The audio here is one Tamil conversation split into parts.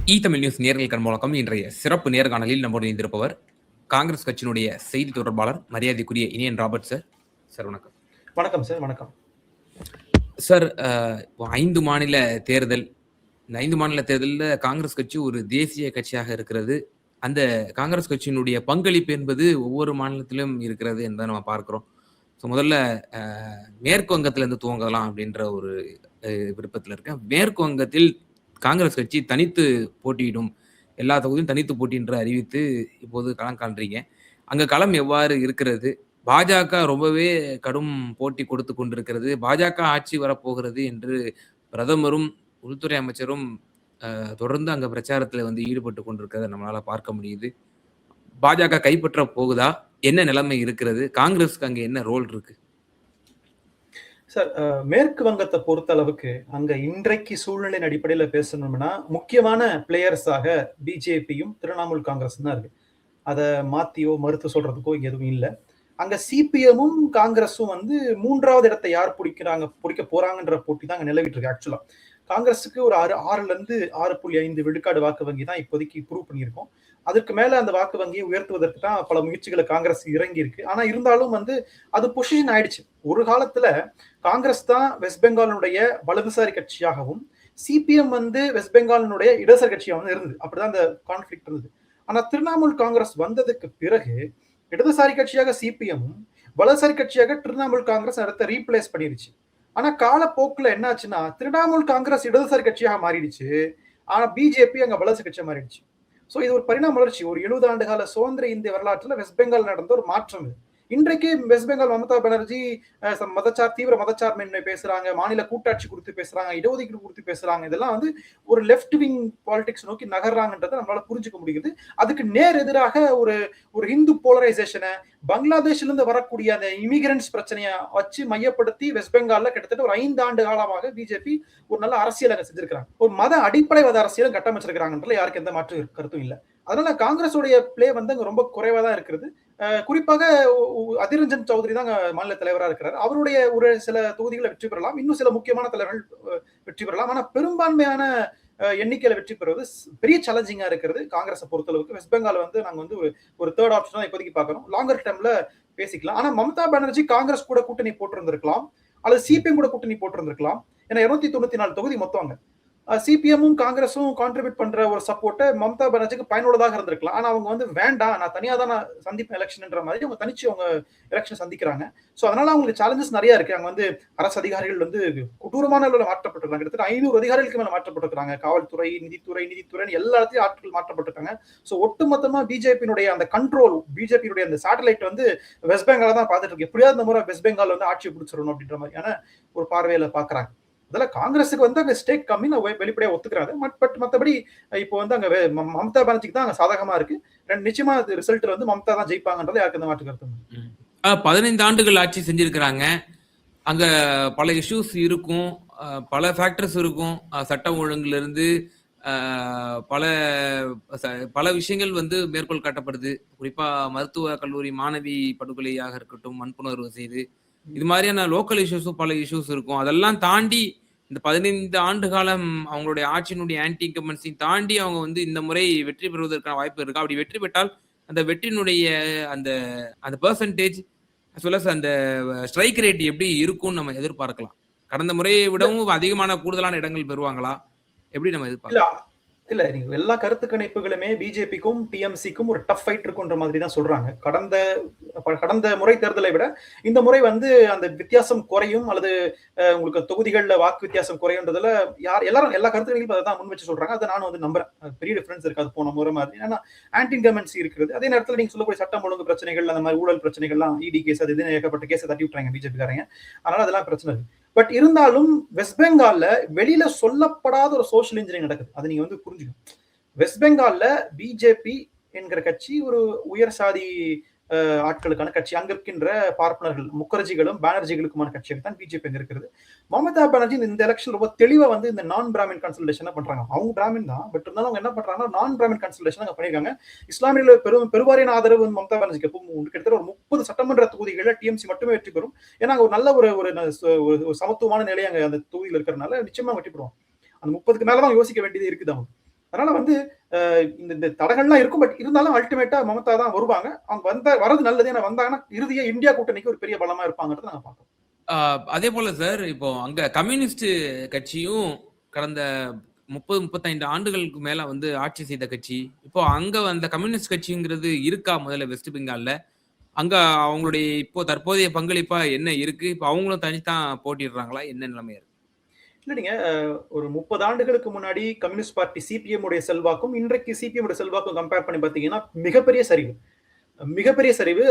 தமிழ் நியூஸ் நேயர்கள் கண்மூலம் இன்றைய சிறப்பு நேர்காணலில் நம்மோடு இணைந்திருப்பவர் காங்கிரஸ் கட்சியினுடைய செய்தி தொடர்பாளர் மரியாதைக்குரிய இனியன் ராபர்ட் சார். சார் வணக்கம். வணக்கம் சார். வணக்கம் சார். 5 மாநில தேர்தல். இந்த 5 மாநில தேர்தலில் காங்கிரஸ் கட்சி ஒரு தேசிய கட்சியாக இருக்கிறது. அந்த காங்கிரஸ் கட்சியினுடைய பங்களிப்பு என்பது ஒவ்வொரு மாநிலத்திலும் இருக்கிறது என்பதை நம்ம பார்க்கிறோம். ஸோ முதல்ல மேற்கு வங்கத்திலிருந்து துவங்கலாம் அப்படின்ற ஒரு விருப்பத்தில் இருக்கேன். மேற்கு வங்கத்தில் காங்கிரஸ் கட்சி தனித்து போட்டியிடும், எல்லா தொகுதியும் தனித்து போட்டி என்று அறிவித்து இப்போது களம் காண்றீங்க. அங்க களம் எவ்வாறு இருக்கிறது? பாஜக ரொம்பவே கடும் போட்டி கொடுத்து கொண்டிருக்கிறது. பாஜக ஆட்சி வரப்போகிறது என்று பிரதமரும் உள்துறை அமைச்சரும் தொடர்ந்து அங்க பிரச்சாரத்துல ஈடுபட்டு கொண்டிருக்கிறத நம்மளால பார்க்க முடியுது. பாஜக கைப்பற்ற போகுதா? என்ன நிலைமை இருக்கிறது? காங்கிரஸ்க்கு அங்க என்ன ரோல் இருக்கு? சார், மேற்கு வங்கத்தை பொறுத்த அளவுக்கு அங்க இன்றைக்கு சூழ்நிலையின் அடிப்படையில பேசணும்னா முக்கியமான பிளேயர்ஸாக பிஜேபியும் திரிணாமுல் காங்கிரஸ் தான் இருக்கு. அதை மாத்தியோ மறுத்து சொல்றதுக்கோ இங்க எதுவும் இல்லை. அங்க சிபிஎம்மும் காங்கிரஸும் 3வது இடத்தை யார் பிடிக்க போறாங்கன்ற போட்டி தான் அங்க நிலவிட்டு இருக்கு. ஆக்சுவலா காங்கிரஸுக்கு ஒரு 6.5 விழுக்காடு வாக்கு வங்கி தான் இப்போதைக்கு ப்ரூவ் பண்ணியிருக்கோம். அதற்கு மேல அந்த வாக்கு வங்கியை உயர்த்துவதற்கு தான் பல முயற்சிகளை காங்கிரஸ் இறங்கி இருக்கு. ஆனா இருந்தாலும் அது பொசிஷன் ஆயிடுச்சு. ஒரு காலத்துல காங்கிரஸ் தான் வெஸ்ட் பெங்காலினுடைய வலதுசாரி கட்சியாகவும் சிபிஎம் வெஸ்ட் பெங்காலினுடைய இடதுசாரி கட்சியாகவும் இருந்தது. அப்படிதான் அந்த கான்ஃபிளிக்ட் இருந்தது. ஆனா திரிணாமுல் காங்கிரஸ் வந்ததுக்கு பிறகு இடதுசாரி கட்சியாக சிபிஎம்மும் வலதுசாரி கட்சியாக திரிணாமுல் காங்கிரஸ் இடத்தை ரீப்ளேஸ் பண்ணிருச்சு. ஆனா காலப்போக்குல என்ன ஆச்சுன்னா திரிணாமுல் காங்கிரஸ் இடதுசாரி கட்சியாக மாறிடுச்சு. ஆனா பிஜேபி அங்க வலதுசாரி கட்சியா மாறிடுச்சு. சோ இது ஒரு பரிணாம வளர்ச்சி. ஒரு 70 ஆண்டு கால சுதந்திர இந்திய வரலாற்றுல வெஸ்ட் பெங்கால் நடந்த ஒரு மாற்றம். இன்றைக்கு வெஸ்ட் பெங்கால் மமதா பானர்ஜி தீவிர மதச்சார்பின்மை பேசுறாங்க, மாநில கூட்டாட்சி குறித்து பேசுறாங்க, இடஒதுக்கீடு குறித்து பேசுறாங்க. இதெல்லாம் ஒரு லெப்ட் விங் பாலிடிக்ஸ் நோக்கி நகர்றாங்கன்றதை நம்மளால புரிஞ்சுக்க முடியுது. அதுக்கு நேர் எதிராக ஒரு ஹிந்து போலரைசேஷனை, பங்களாதேஷ்ல இருந்து வரக்கூடிய அந்த இமிகிரன்ஸ் பிரச்சனையை வச்சு மையப்படுத்தி வெஸ்ட் பெங்கால்ல கிட்டத்தட்ட ஒரு 5 ஆண்டு காலமாக பிஜேபி ஒரு நல்ல அரசியல் அங்க செஞ்சிருக்காங்க. ஒரு மத அடிப்படைவாத அரசியலும் கட்டமைச்சிருக்காங்கன்றதுல யாருக்கு எந்த மாற்று கருத்தும் இல்லை. அதனால காங்கிரஸோடைய பிளே அங்க ரொம்ப குறைவா தான் இருக்கிறது. குறிப்பாக அதிர் ரஞ்சன் சௌத்ரி தான் மாநில தலைவராக இருக்கிறார். அவருடைய ஒரு சில தொகுதிகளை வெற்றி பெறலாம், இன்னும் சில முக்கியமான தலைவர்கள் வெற்றி பெறலாம். ஆனா பெரும்பான்மையான எண்ணிக்கையில வெற்றி பெறுவது பெரிய சேலஞ்சிங்கா இருக்கிறது காங்கிரஸை பொறுத்தளவுக்கு. வெஸ்ட் பெங்கால் நாங்க ஒரு தேர்ட் ஆப்ஷன் இப்போதைக்கு பாக்குறோம். லாங்கர் டைம்ல பேசிக்கலாம். ஆனா மமதா பானர்ஜி காங்கிரஸ் கூட கூட்டணி போட்டிருந்திருக்கலாம், அல்லது சிபிஎம் கூட கூட்டணி போட்டிருந்திருக்கலாம். ஏன்னா 294 தொகுதி மொத்தம் அங்க சிபிஎம்மும் காங்கிரஸும் கான்ட்ரிபியூட் பண்ற ஒரு சப்போர்ட்டை மமதா பானர்ஜிக்கு பயனுள்ளதாக இருந்திருக்கலாம். ஆனா அவங்க வேண்டாம், நான் தனியா தான் நான் சந்திப்பேன் எலெக்ஷன்ன்ற மாதிரி அவங்க தனிச்சு அவங்க எலெக்ஷன் சந்திக்கிறாங்க. சோ அதனால அவங்களுக்கு சேலஞ்சஸ் நிறைய இருக்கு. அங்க அரசு அதிகாரிகள் கொடூரமான அளவில் மாற்றப்பட்டிருக்காங்க. கிட்டத்தட்ட 500 அதிகாரிகளுக்கு மேல மாற்றப்பட்டிருக்காங்க. காவல்துறை, நிதித்துறை எல்லா இடத்தையும் ஆட்கள் மாற்றப்பட்டிருக்காங்க. சோ ஒட்டுமொத்தமா பிஜேபியினுடைய அந்த கண்ட்ரோல், பிஜேபியுடைய அந்த சேட்டலைட் வெஸ்ட் பெங்கால தான் பார்த்துட்டு இருக்கு. எப்படியாவது இந்த முறை வெஸ்ட் பெங்கால் ஆட்சி பிடிச்சிடணும் அப்படின்ற மாதிரியான ஒரு பார்வையில பாக்குறாங்க. அதெல்லாம் காங்கிரஸுக்கு அங்க ஸ்டேக் கம்மி, வெளிப்படையா ஒத்துக்கிறாங்க. பட் மத்தபடி இப்போ அங்க மமதா பானர்ஜிக்கு தான் அங்க சாதகமா இருக்கு. நிச்சயமா ரிசல்ட் மமதா தான் ஜெயிப்பாங்கன்றது யாருக்கு எந்த மாற்று கருத்து. 15 ஆண்டுகள் ஆட்சி செஞ்சிருக்கிறாங்க. அங்க பல இஷ்யூஸ் இருக்கும், பல ஃபேக்டர்ஸ் இருக்கும். சட்டம் ஒழுங்குல இருந்து பல விஷயங்கள் மேற்கோள் காட்டப்படுது. குறிப்பா மருத்துவ கல்லூரி மாணவி படுகொலையாக இருக்கட்டும், வன்புணர்வு செய்து, இது மாதிரியான லோக்கல் இஷ்யூஸும் பல இஷ்யூஸ் இருக்கும். அதெல்லாம் தாண்டி இந்த 15 ஆண்டு காலம் அவங்களுடைய ஆட்சியினுடைய ஆன்டி இன்கம்பன்சி தாண்டி அவங்க இந்த முறை வெற்றி பெறுவதற்கான வாய்ப்பு இருக்கு. அப்படி வெற்றி பெற்றால் அந்த வெற்றியினுடைய அந்த அந்த பெர்சன்டேஜ் அந்த ஸ்ட்ரைக் ரேட் எப்படி இருக்கும்னு நம்ம எதிர்பார்க்கலாம்? கடந்த முறையை விடவும் அதிகமான கூடுதலான இடங்கள் பெறுவாங்களா? எப்படி நம்ம எதிர்பார்க்கலாம்? இல்ல, நீங்க எல்லா கருத்து கணிப்புகளுமே பிஜேபிக்கும் டிஎம்சிக்கும் ஒரு டஃப் ஃபைட் இருக்குன்ற மாதிரி தான் சொல்றாங்க. கடந்த முறை தேர்தலை விட இந்த முறை அந்த வித்தியாசம் குறையும், அல்லது உங்களுக்கு தொகுதிகள்ல வாக்கு வித்தியாசம் குறையுன்றதுல எல்லாரும் எல்லா கருத்துக்களையும் அதை தான் முன் வச்சு சொல்றாங்க. அதை நான் நம்புறேன். பெரிய டிஃபரன்ஸ் இருக்காது போன முறை மாதிரி. ஏன்னா ஆன்டி இன்கம்பன்சி இருக்கிறது. அதே நேரத்தில் நீங்க சொல்லக்கூடிய சட்டம் ஒழுங்கு பிரச்சனைகள், அந்த மாதிரி ஊழல் பிரச்சனைகள்லாம், இடி கேஸ், அது இதுன்னு ஏகப்பட்ட கேஸை தட்டி விட்டுறாங்க பிஜேபிக்காரங்க. அதனால அதெல்லாம் பிரச்சனை இருக்கு. பட் இருந்தாலும் வெஸ்ட் பெங்கால்ல வெளியில சொல்லப்படாத ஒரு சோஷியல் இன்ஜினியரிங் நடக்குது. அது நீங்க புரிஞ்சுக்கணும். வெஸ்ட் பெங்கால்ல பிஜேபி என்கிற கட்சி ஒரு உயர் சாதி ஆட்களுக்கான கட்சி. அங்க இருக்கின்ற பார்ப்பனர்கள், முகர்ஜிகளும் பானர்ஜிகளுக்குமான கட்சியாக தான் பிஜேபி அங்க இருக்கிறது. மமதா பானர்ஜி இந்த எலெக்ஷன் ரொம்ப தெளிவா இந்த நான் பிராமின் கன்சல்டேஷன் பண்றாங்க. அவங்க பிராமின் தான், பட் இருந்தாலும் அவங்க என்ன பண்றாங்கன்னா நான் பிராமின் கன்சல்டேஷன் அங்க பண்ணிருக்காங்க. இஸ்லாமியில பெருவாரியான ஆதரவு மமதா பானர்ஜிக்கு கிட்டத்தட்ட ஒரு 30 சட்டமன்ற தொகுதிகளில் டிஎம்சி மட்டுமே வெற்றி பெறும். ஏன்னா ஒரு நல்ல ஒரு சமத்துவமான நிலை அங்க அந்த தொகுதியில் இருக்கிறதுனால நிச்சயமா வெற்றி பெறுவோம். அந்த 30க்கு மேலதான் யோசிக்க வேண்டியது இருக்குது. அவங்க அதனால வந்து இந்த தடங்கள்லாம் இருக்கும். பட் இருந்தாலும் அல்டிமேட்டா மமதா தான் வருவாங்க. அவங்க வரது நல்லது. ஏன்னா வந்தாங்கன்னா இறுதியா இந்தியா கூட்டணிக்கு ஒரு பெரிய பலமா இருப்பாங்கறத நாங்க பார்க்கிறோம். அதே போல சார், இப்போ அங்க கம்யூனிஸ்ட் கட்சியும் கடந்த 30, 35 ஆண்டுகளுக்கு மேல வந்து ஆட்சி செய்த கட்சி. இப்போ அங்க அந்த கம்யூனிஸ்ட் கட்சிங்கிறது இருக்கா முதல்ல வெஸ்ட் பெங்கால்ல? அங்க அவங்களுடைய இப்போ தற்போதைய பங்களிப்பா என்ன இருக்கு? இப்ப அவங்களும் தனித்தான் போட்டியிடுறாங்களா? என்ன நிலைமை இருக்கு? இல்ல நீங்க ஒரு 30 ஆண்டுகளுக்கு முன்னாடி கம்யூனிஸ்ட் பார்ட்டி சிபிஎம் உடைய செல்வாக்கும், இன்றைக்கு சிபிஎம் உடைய செல்வாக்கும் கம்பேர் பண்ணி பார்த்தீங்கன்னா, மிகப்பெரிய சரிவு. மிகப்பெரிய சரிவு.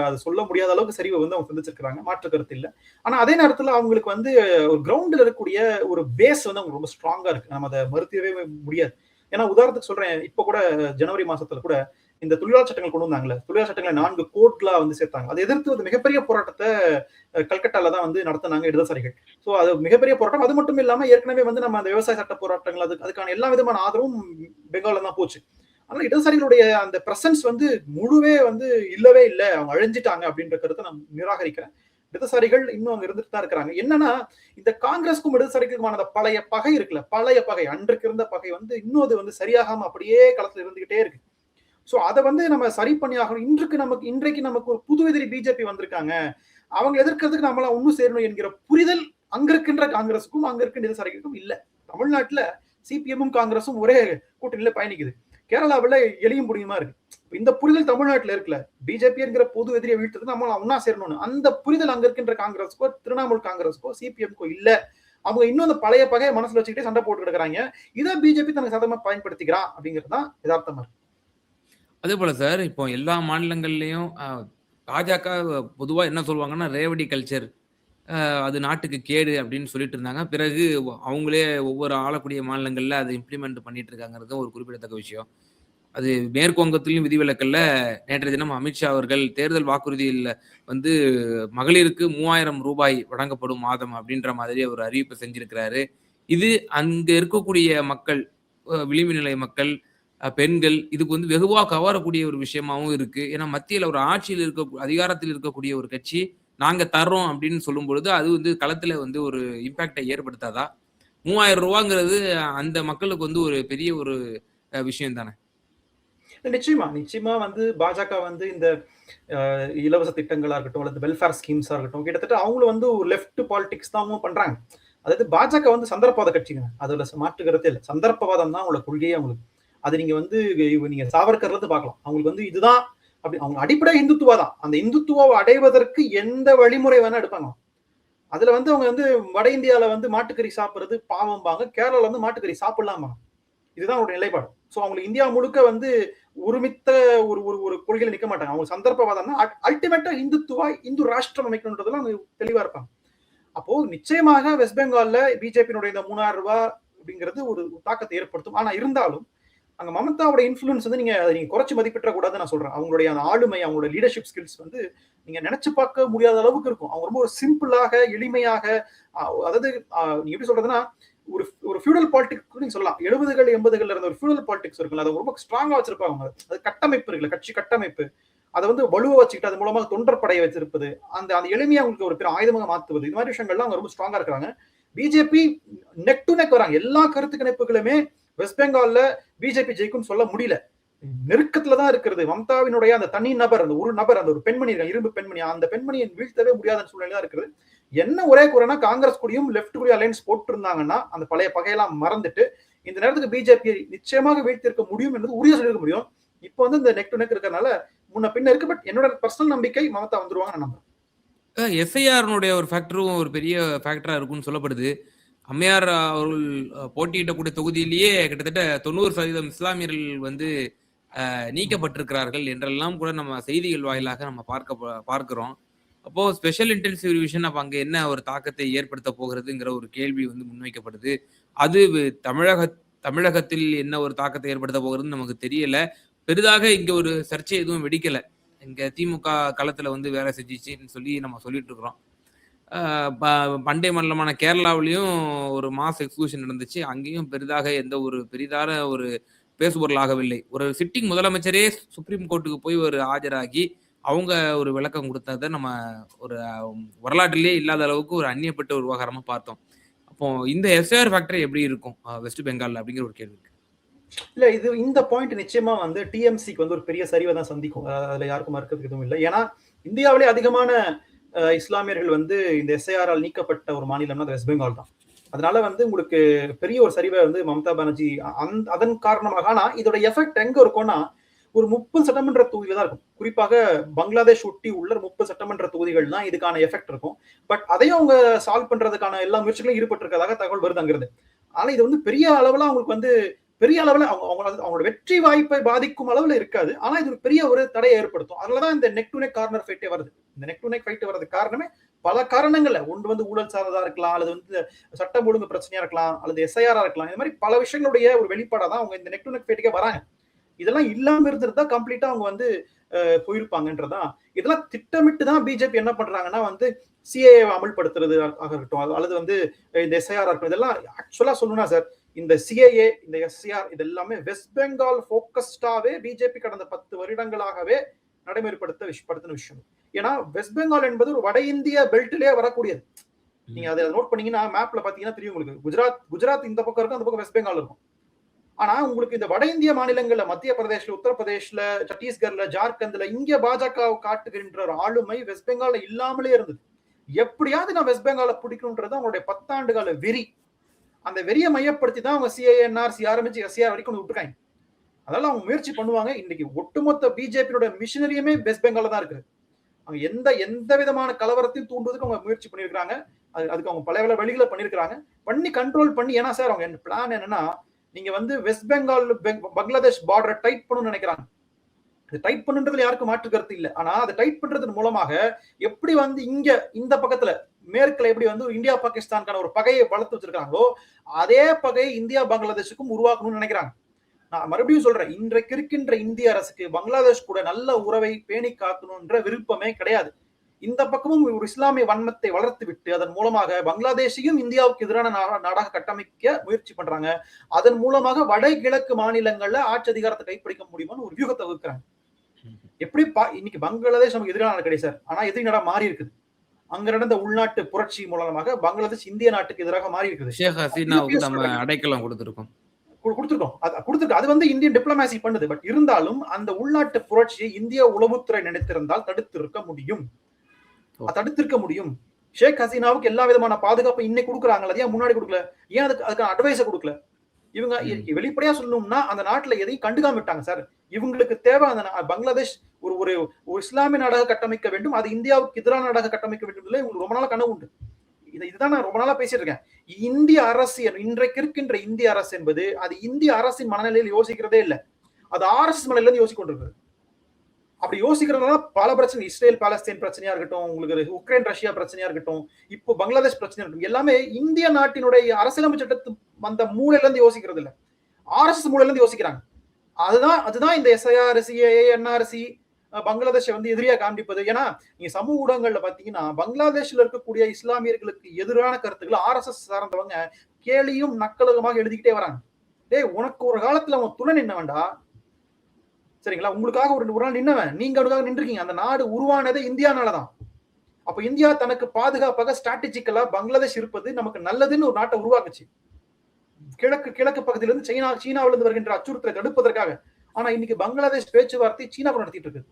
அது சொல்ல முடியாத அளவுக்கு சரிவை வந்து அவங்க சந்திச்சிருக்காங்க. மாற்று கருத்து இல்ல. ஆனா அதே நேரத்துல அவங்களுக்கு வந்து ஒரு கிரவுண்ட்ல இருக்கக்கூடிய ஒரு பேஸ் வந்து அவங்க ரொம்ப ஸ்ட்ராங்கா இருக்கு. நம்ம அத மறுக்கவே முடியாது. ஏன்னா உதாரணத்துக்கு சொல்றேன். இப்ப கூட ஜனவரி மாசத்துல கூட இந்த தொழிலாளர் சட்டங்கள் கொண்டு வந்தாங்கல்ல. தொழிலாளர் சட்டங்கள 4 கோட்லா வந்து சேர்த்தாங்க. அதை எதிர்த்து வந்து மிகப்பெரிய போராட்டத்த கல்கட்டால தான் வந்து நடத்துனாங்க இடதுசாரிகள். சோ அது மிகப்பெரிய போராட்டம். அது மட்டும் இல்லாம ஏற்கனவே வந்து நம்ம அந்த விவசாய சட்ட போராட்டங்கள் அதுக்கான எல்லா விதமான ஆதரவும் பெங்கால்ல தான் போச்சு. ஆனா இடதுசாரிகளுடைய அந்த பிரசன்ஸ் வந்து முழுவே வந்து இல்லவே இல்ல. அவங்க அழிஞ்சிட்டாங்க அப்படின்ற கருத்தை நான் நிராகரிக்கிறேன். இடதுசாரிகள் இன்னும் அங்க இருந்துட்டு தான் இருக்கிறாங்க. என்னன்னா இந்த காங்கிரஸ்க்கும் இடதுசாரிகளுக்குமான அந்த பழைய பகை இருக்குல்ல, பழைய பகை அன்றைக்கு இருந்த பகை வந்து இன்னும் அது வந்து சரியாகாம அப்படியே களத்துல இருந்துகிட்டே இருக்கு. சோ அத வந்து நம்ம சரி பண்ணி ஆகணும். இன்றைக்கு நமக்கு ஒரு புது எதிரி பிஜேபி வந்திருக்காங்க. அவங்க எதிர்க்கிறதுக்கு நம்மளாம் ஒண்ணு சேரணும் என்கிற புரிதல் அங்க இருக்கின்ற காங்கிரஸுக்கும் அங்க இருக்கின்ற இடதுசாரிகளுக்கும் இல்ல. தமிழ்நாட்டுல சிபிஎம்மும் காங்கிரஸும் ஒரே கூட்டணியில பயணிக்குது. கேரளாவுல எலியும் புடியுமா இருக்கு. இந்த புரிதல் தமிழ்நாட்டுல இருக்குல்ல. பிஜேபி என்கிற பொது எதிரியை வீழ்த்துறது நம்ம ஒண்ணா சேரணும்னு. அந்த புரிதல் அங்க இருக்கின்ற காங்கிரஸுக்கோ, திரிணாமுல் காங்கிரஸுக்கோ, சிபிஎம்க்கோ இல்ல. அவங்க இன்னும் அந்த பழைய பகையை மனசுல வச்சுக்கிட்டே சண்டை போட்டு கிடக்குறாங்க. இதை பிஜேபி தனக்கு சாதகமா பயன்படுத்திக்கிறான் அப்படிங்கிறது தான் யதார்த்தமா இருக்கு. அதே போல சார், இப்போ எல்லா மாநிலங்கள்லயும் பாஜக பொதுவா என்ன சொல்லுவாங்கன்னா, ரேவடி கல்ச்சர் அது நாட்டுக்கு கேடு அப்படின்னு சொல்லிட்டு இருந்தாங்க. பிறகு அவங்களே ஒவ்வொரு ஆளக்கூடிய மாநிலங்கள்ல அத இம்ப்ளிமெண்ட் பண்ணிட்டு இருக்காங்கிறது ஒரு குறிப்பிடத்தக்க விஷயம். அது மேற்கு வங்கத்திலும் விதிவிலக்கல்ல. நேற்றைய தினம் அமித்ஷா அவர்கள் தேர்தல் வாக்குறுதியில வந்து மகளிருக்கு ரூ. 3000 வழங்கப்படும் மாதம் அப்படின்ற மாதிரி ஒரு அறிவிப்பு செஞ்சிருக்கிறாரு. இது அங்க இருக்கக்கூடிய மக்கள், விளிம்பு நிலை மக்கள், பெண்கள் இதுக்கு வந்து வெகுவா கவரக்கூடிய ஒரு விஷயமாவும் இருக்கு. ஏன்னா மத்தியில ஒரு ஆட்சியில் அதிகாரத்தில் இருக்கக்கூடிய ஒரு கட்சி, நாங்க தர்றோம் அப்படின்னு சொல்லும்பொழுது, அது வந்து களத்துல வந்து ஒரு இம்பாக்ட்ட ஏற்படுத்தாதா? ரூ. 3000ங்கிறது அந்த மக்களுக்கு வந்து ஒரு பெரிய ஒரு விஷயம் தானே! நிச்சயமா, நிச்சயமா வந்து பாஜக வந்து இந்த இலவச திட்டங்களா இருக்கட்டும், அல்லது வெல்ஃபேர் ஸ்கீம்ஸா இருக்கட்டும், கிட்டத்தட்ட அவங்களும் வந்து ஒரு லெஃப்ட் பாலிடிக்ஸ் தான் அவங்களும் பண்றாங்க. அதாவது பாஜக வந்து சந்தர்ப்பவாத கட்சிங்க. அதுல மாற்று கருத்தே இல்ல. சந்தர்ப்பவாதம் தான் அவங்களோட கொள்கையே அவங்களுக்கு. அது நீங்க வந்து நீங்க சாவர்கர்ல இருந்து பார்க்கலாம். அவங்களுக்கு வந்து இதுதான் அப்படி அவங்க அடிப்படை இந்துத்துவா தான். அந்த இந்துத்துவாவை அடைவதற்கு எந்த வழிமுறை வேணா எடுப்பாங்க. அதுல வந்து அவங்க வந்து வட இந்தியால வந்து மாட்டுக்கறி சாப்பிடுறது பாவம்பாங்க. கேரளால வந்து மாட்டுக்கறி சாப்பிடலாமா. இதுதான் அவருடைய நிலைப்பாடு. சோ அவங்களுக்கு இந்தியா முழுக்க வந்து ஒருமித்த ஒரு ஒரு ஒரு கொள்கையில நிக்க மாட்டாங்க. அவங்க சந்தர்ப்பவாதம்னா அல்டிமேட்டா இந்துத்துவா, இந்து ராஷ்டிரம் அமைக்கணும்ன்றதுல அவங்க தெளிவா இருப்பாங்க. அப்போ நிச்சயமாக வெஸ்ட் பெங்கால்ல பிஜேபியினுடைய இந்த ரூ. 3000 அப்படிங்கிறது ஒரு தாக்கத்தை ஏற்படுத்தும். ஆனா இருந்தாலும் அங்க மமதாவோட இன்ஃப்ளூயன்ஸ் வந்து நீங்க குறைச்சு மதிப்பிட கூடாதுன்னு நான் சொல்றேன். அவங்களுடைய அந்த ஆளுமை, அவங்களோட லீடர்ஷிப் ஸ்கில்ஸ் வந்து நீங்க நினைச்சு பார்க்க முடியாத அளவுக்கு இருக்கும். அவங்க ரொம்ப ஒரு சிம்பிளாக, எளிமையாக அதாவது நீங்க எப்படி சொல்றதுன்னா ஒரு ஒரு ஃபியூடல் பாலிடிக்ஸ் நீங்க சொல்லலாம். 70கள் 80கள்ல இருந்த ஒரு ஃபியூடல் பாலிடிக்ஸ் இருக்குல்ல. அது ரொம்ப ஸ்ட்ராங்கா வச்சிருப்பாங்க. அது கட்டமைப்பு இருக்குல்ல, கட்சி கட்டமைப்பு. அத வந்து வலுவா வச்சுக்கிட்டு அது மூலமா தொண்டர் படையை வச்சிருப்பது. அந்த அந்த எளிமையா உங்களுக்கு ஒரு பெரிய ஆயுதமாக மாத்துவது. இந்த மாதிரி விஷயங்கள்லாம் அவங்க ரொம்ப ஸ்ட்ராங்கா இருக்காங்க. பிஜேபி நெக் டு நெக் வராங்க. எல்லா கருத்து கணிப்புகளுமே வெஸ்ட் பெங்கால்ல பிஜேபி ஜெயிக்கும்னு சொல்ல முடியல. நெருக்கத்துல தான் இருக்கிறது. மம்தாவினுடைய அந்த தனி நபர், அந்த ஒரு நபர், அந்த ஒரு பெண்மணி, இரும்பு பெண்மணி, அந்த பெண்மணியை வீழ்த்தவே முடியாத சூழ்நிலை தான் இருக்கிறது. என்ன ஒரே குறைனா காங்கிரஸ் கூடயும் லெப்ட் கூடிய அலையன்ஸ் போட்டு இருந்தாங்கன்னா அந்த பழைய பகையெல்லாம் மறந்துட்டு இந்த நேரத்துக்கு பிஜேபி நிச்சயமாக வீழ்த்திருக்க முடியும் என்பது உறுதியா சொல்லிருக்க முடியும். இப்போ வந்து இந்த நெக் டு நெக் இருக்கிறதுனால முன்ன பின்ன இருக்கு. பட் என்னோட பர்சனல் நம்பிக்கை மமதா வந்துருவாங்க நான் நம்புறேன். எஸ்ஐஆர்னுடைய ஒரு ஃபேக்டரும் ஒரு பெரிய ஃபேக்டரா இருக்கும்னு சொல்லப்படுது. அம்மையார் அவர்கள் போட்டியிடக்கூடிய தொகுதியிலேயே கிட்டத்தட்ட 90% இஸ்லாமியர்கள் வந்து நீக்கப்பட்டிருக்கிறார்கள் என்றெல்லாம் கூட நம்ம செய்திகள் வாயிலாக நம்ம பார்க்கிறோம். அப்போ ஸ்பெஷல் இன்டென்சிவ் ரிவிஷன் அப்ப அங்க என்ன ஒரு தாக்கத்தை ஏற்படுத்த போகிறதுங்கிற ஒரு கேள்வி வந்து முன்வைக்கப்படுது. அது தமிழகத்தில் என்ன ஒரு தாக்கத்தை ஏற்படுத்த போகிறதுன்னு நமக்கு தெரியல. பெரிதாக இங்க ஒரு சர்ச்சை எதுவும் வெடிக்கல. இங்க திமுக களத்துல வந்து வேலை செஞ்சுச்சுன்னு சொல்லி நம்ம சொல்லிட்டு இருக்கிறோம். பண்டைய மாநிலமான கேரளாவிலயும் ஒரு மாஸ் எக்ஸிகியூஷன் நடந்துச்சு. அங்கேயும் பெரிதாக எந்த ஒரு பெரிதான ஒரு பேசுபொருளாகவில்லை. ஒரு சிட்டிங் முதலமைச்சரே சுப்ரீம் கோர்ட்டுக்கு போய் ஒரு ஆஜராகி, அவங்க ஒரு விளக்கம் குடுத்தத நம்ம ஒரு வரலாற்றிலேயே இல்லாத அளவுக்கு ஒரு அந்நியப்பட்ட ஒரு விவகாரமா பார்த்தோம். அப்போ இந்த எஸ்ஐஆர் ஃபேக்டர் எப்படி இருக்கும்? வெஸ்ட் பெங்கால்ல அப்படிங்கிற ஒரு கேள்வி இருக்கு. இல்ல இது இந்த பாயிண்ட் நிச்சயமா வந்து டிஎம்சிக்கு வந்து ஒரு பெரிய சரிவை தான் சந்திக்கும். அதுல யாருக்கும் மறுக்கிறதுக்கு எதுவும் இல்லை. ஏன்னா இந்தியாவிலே அதிகமான இஸ்லாமியர்கள் வந்து இந்த எஸ்ஐஆரால் நீக்கப்பட்ட ஒரு மாநிலம்னா அது வெஸ்ட் பெங்கால் தான். அதனால வந்து உங்களுக்கு பெரிய ஒரு சரிவை வந்து மம்தா பானர்ஜி அதன் காரணமாக. ஆனா இதோட எஃபெக்ட் எங்க இருக்கும்னா ஒரு 30 சட்டமன்ற தொகுதியில தான் இருக்கும். குறிப்பாக பங்களாதேஷ் ஒட்டி உள்ள 30 சட்டமன்ற தொகுதிகள் தான் இதுக்கான எஃபெக்ட் இருக்கும். பட் அதையும் அவங்க சால்வ் பண்றதுக்கான எல்லா முயற்சிகளும் ஈடுபட்டு இருக்கிறதாக தகவல் வருது அங்கிருந்து. ஆனா இது வந்து பெரிய அளவுல அவங்களுக்கு வந்து பெரிய அளவுல அவங்களோட வெற்றி வாய்ப்பை பாதிக்கும் அளவுல இருக்காது. ஆனா இது ஒரு பெரிய ஒரு தடையை ஏற்படுத்தும். அதுலதான் இந்த நெக் டு நெக் கார்னர் ஃபைட்டே வருது. இந்த நெக் டு நெக் ஃபைட் வரதுக்கு காரணமே பல காரணங்கள்ல. ஒன்று வந்து ஊழல் சார்ந்ததா இருக்கலாம், அல்லது வந்து சட்டம் ஒழுங்கு பிரச்சனையா இருக்கலாம், அல்லது எஸ்ஐஆரா இருக்கலாம். இந்த மாதிரி பல விஷயங்களுடைய ஒரு வெளிப்பாடா தான் அவங்க இந்த நெக் டு நெக் ஃபைட்டுக்கே வராங்க. இதெல்லாம் இல்லாம இருந்திருந்தா கம்ப்ளீட்டா அவங்க வந்து போயிருப்பாங்கன்றதான். இதெல்லாம் திட்டமிட்டு தான் பிஜேபி என்ன பண்றாங்கன்னா வந்து சிஏஏ அமல்படுத்துறது ஆகட்டும், அல்லது வந்து இந்த எஸ்ஐஆர் இருக்கட்டும், இதெல்லாம் ஆக்சுவலா சொல்லணும்னா சார் இந்த சிஏஏ இந்த எஸ்ஐஆர் இது எல்லாமே வெஸ்ட் பெங்கால் போக்கஸ்டாவே பிஜேபி கடந்த 10 வருடங்களாகவே நடைமுறைப்படுத்தின விஷயம். ஏன்னா வெஸ்ட் பெங்கால் என்பது ஒரு வட இந்திய பெல்ட்டிலே வரக்கூடியது. நீங்க அதை நோட் பண்ணீங்கன்னா மேப்ல பாத்தீங்கன்னா தெரியும் உங்களுக்கு. குஜராத் இந்த பக்கம் இருக்கும், அந்த பக்கம் வெஸ்ட் பெங்கால் இருக்கும். ஆனா உங்களுக்கு இந்த வட இந்திய மாநிலங்கள்ல மத்திய பிரதேஷ்ல, உத்தரப்பிரதேஷ்ல, சத்தீஸ்கர்ல, ஜார்க்கண்ட்ல இங்க பாஜக காட்டுகின்ற ஒரு ஆளுமை வெஸ்ட் பெங்கால்ல இல்லாமலே இருந்தது. எப்படியாவது நான் வெஸ்ட் பெங்கால பிடிக்கணும்ன்றது அவங்களுடைய 10 ஆண்டு கால வெறி. அந்த வெறியை மையப்படுத்தி தான் அவங்க சிஏஏ என்ஆர்சி ஆரம்பிச்சு எஸ்ஐஆர் வரைக்கும் விட்டுருக்காங்க. அதனால அவங்க முயற்சி பண்ணுவாங்க. இன்னைக்கு ஒட்டுமொத்த பிஜேபியோட மிஷினரியுமே வெஸ்ட் பெங்கால்ல தான் இருக்குது. அவங்க எந்த விதமான கலவரத்தையும் தூண்டுவதற்கு அவங்க முயற்சி பண்ணிருக்காங்க. அதுக்கு அவங்க பல வழிகளை பண்ணிருக்காங்க. பண்ணி கண்ட்ரோல் பண்ணி. ஏன்னா சார் அவங்க பிளான் என்னன்னா நீங்க வந்து வெஸ்ட் பெங்கால் பங்களாதேஷ் பார்டரை டைட் பண்ணணும்னு நினைக்கிறாங்க. டைட் பண்ணுன்றதுல யாருக்கும் மாற்று கருத்து இல்லை. ஆனா அதை டைட் பண்றதன் மூலமாக எப்படி வந்து இங்க இந்த பக்கத்துல மேற்குல எப்படி வந்து இந்தியா பாகிஸ்தானுக்கான ஒரு பகையை வளர்த்து வச்சிருக்காங்களோ அதே பகையை இந்தியா பங்களாதேஷுக்கும் உருவாக்கணும்னு நினைக்கிறாங்க. நான் மறுபடியும் சொல்றேன், இன்றைக்கு இருக்கின்ற இந்திய அரசுக்கு பங்களாதேஷ் கூட நல்ல உறவை பேணி காக்கணும்ன்ற விருப்பமே கிடையாது. இந்த பக்கமும் ஒரு இஸ்லாமிய வன்மத்தை வளர்த்து விட்டு அதன் மூலமாக பங்களாதேஷையும் இந்தியாவுக்கு எதிரான நாடாக கட்டமைக்க முயற்சி பண்றாங்க. அதன் மூலமாக வடகிழக்கு மாநிலங்கள்ல ஆட்சி அதிகாரத்தை கைப்பிடிக்க முடியுமான்னு ஒரு வியூகத்தை வகுக்கிறாங்க. எப்படி இன்னைக்கு பங்களாதேஷ் நமக்கு எதிரான நாடு கிடையாது சார். ஆனா எதிரி நாடா மாறி இருக்குது. அங்க நடந்த உள்நாட்டு புரட்சி மூலமாக பங்களாதேஷ் இந்திய நாட்டுக்கு எதிராக மாறி இருக்குது. ஷேக் ஹசீனாவுக்கு நம்ம அடைக்கலம் கொடுத்திருக்கோம். அது வந்து இந்தியன் டிப்ளமேசி பண்ணுது. பட் இருந்தாலும் அந்த உள்நாட்டு புரட்சியை இந்திய உளவுத்துறை நினைத்திருந்தால் தடுத்திருக்க முடியும். ஷேக் ஹசீனாவுக்கு எல்லா விதமான பாதுகாப்பு இன்னைக்கு கொடுக்குறாங்க. ஏன் முன்னாடி கொடுக்கல? ஏன் அதுக்கு அட்வைஸை கொடுக்கல? இவங்க வெளிப்படையா சொல்லணும்னா அந்த நாட்டுல எதையும் கண்டுக்காம விட்டாங்க சார். இவங்களுக்கு தேவை அந்த பங்களாதேஷ் ஒரு இஸ்லாமிய நாடாக கட்டமைக்க வேண்டும், அது இந்தியாவுக்கு எதிரான நாடாக கட்டமைக்க வேண்டும். இவங்களுக்கு ரொம்ப நாளா கனவு உண்டு. இதுதான் நான் ரொம்ப நாளா பேசிட்டு இருக்கேன். இந்திய அரசியல் இன்றைக்கு இருக்கின்ற இந்திய அரசு என்பது அது இந்திய அரசின் மனநிலையில் யோசிக்கிறதே இல்லை. அது RSS மனநிலையில இருந்து யோசிக்கொண்டிருக்கு. அப்படி யோசிக்கிறதுனால பல பிரச்சனை, இஸ்ரேல் பாலஸ்தீன் பிரச்சனையா இருக்கட்டும், உங்களுக்கு உக்ரைன் ரஷ்யா பிரச்சனையா இருக்கட்டும், இப்போ பங்களாதேஷ் பிரச்சனையா இருக்கட்டும், எல்லாமே இந்திய நாட்டினுடைய அரசியலமைப்பு சட்டத்து வந்த மூலையில இருந்து யோசிக்கிறது இல்ல, RSS மூலையில இருந்து யோசிக்கிறாங்க. அதுதான் இந்த எஸ்ஐஆர், சிஏஏ, என்ஆர்சி பங்களாதேஷை வந்து எதிரியா காண்பிப்பது. ஏன்னா நீங்க சமூக ஊடகங்கள்ல பாத்தீங்கன்னா பங்களாதேஷ்ல இருக்கக்கூடிய இஸ்லாமியர்களுக்கு எதிரான கருத்துக்களை RSS சார்ந்தவங்க கேலியும் நக்கலுமாக எழுதிக்கிட்டே வராங்க. டேய், உனக்கு ஒரு காலத்துல அவன் துணை நின்னவன்டா, சரிங்களா? உங்களுக்காக ஒரு நாள் நின்னவன், நீங்க அதுக்காக நின்றுக்கீங்க. அந்த நாடு உருவானதே இந்தியானாலதான். அப்ப இந்தியா தனக்கு பாதுகாப்பாக ஸ்ட்ராட்டஜிக்கலா பங்களாதேஷ் இருப்பது நமக்கு நல்லதுன்னு ஒரு நாட்டை உருவாக்குச்சு. கிழக்கு பகுதியிலிருந்து சீனாவில இருந்து வருகின்ற அச்சுறுத்தலை தடுப்பதற்காக. ஆனா இன்னைக்கு பங்களாதேஷ் பேச்சுவார்த்தை சீனா கூட நடத்திட்டு இருக்கு.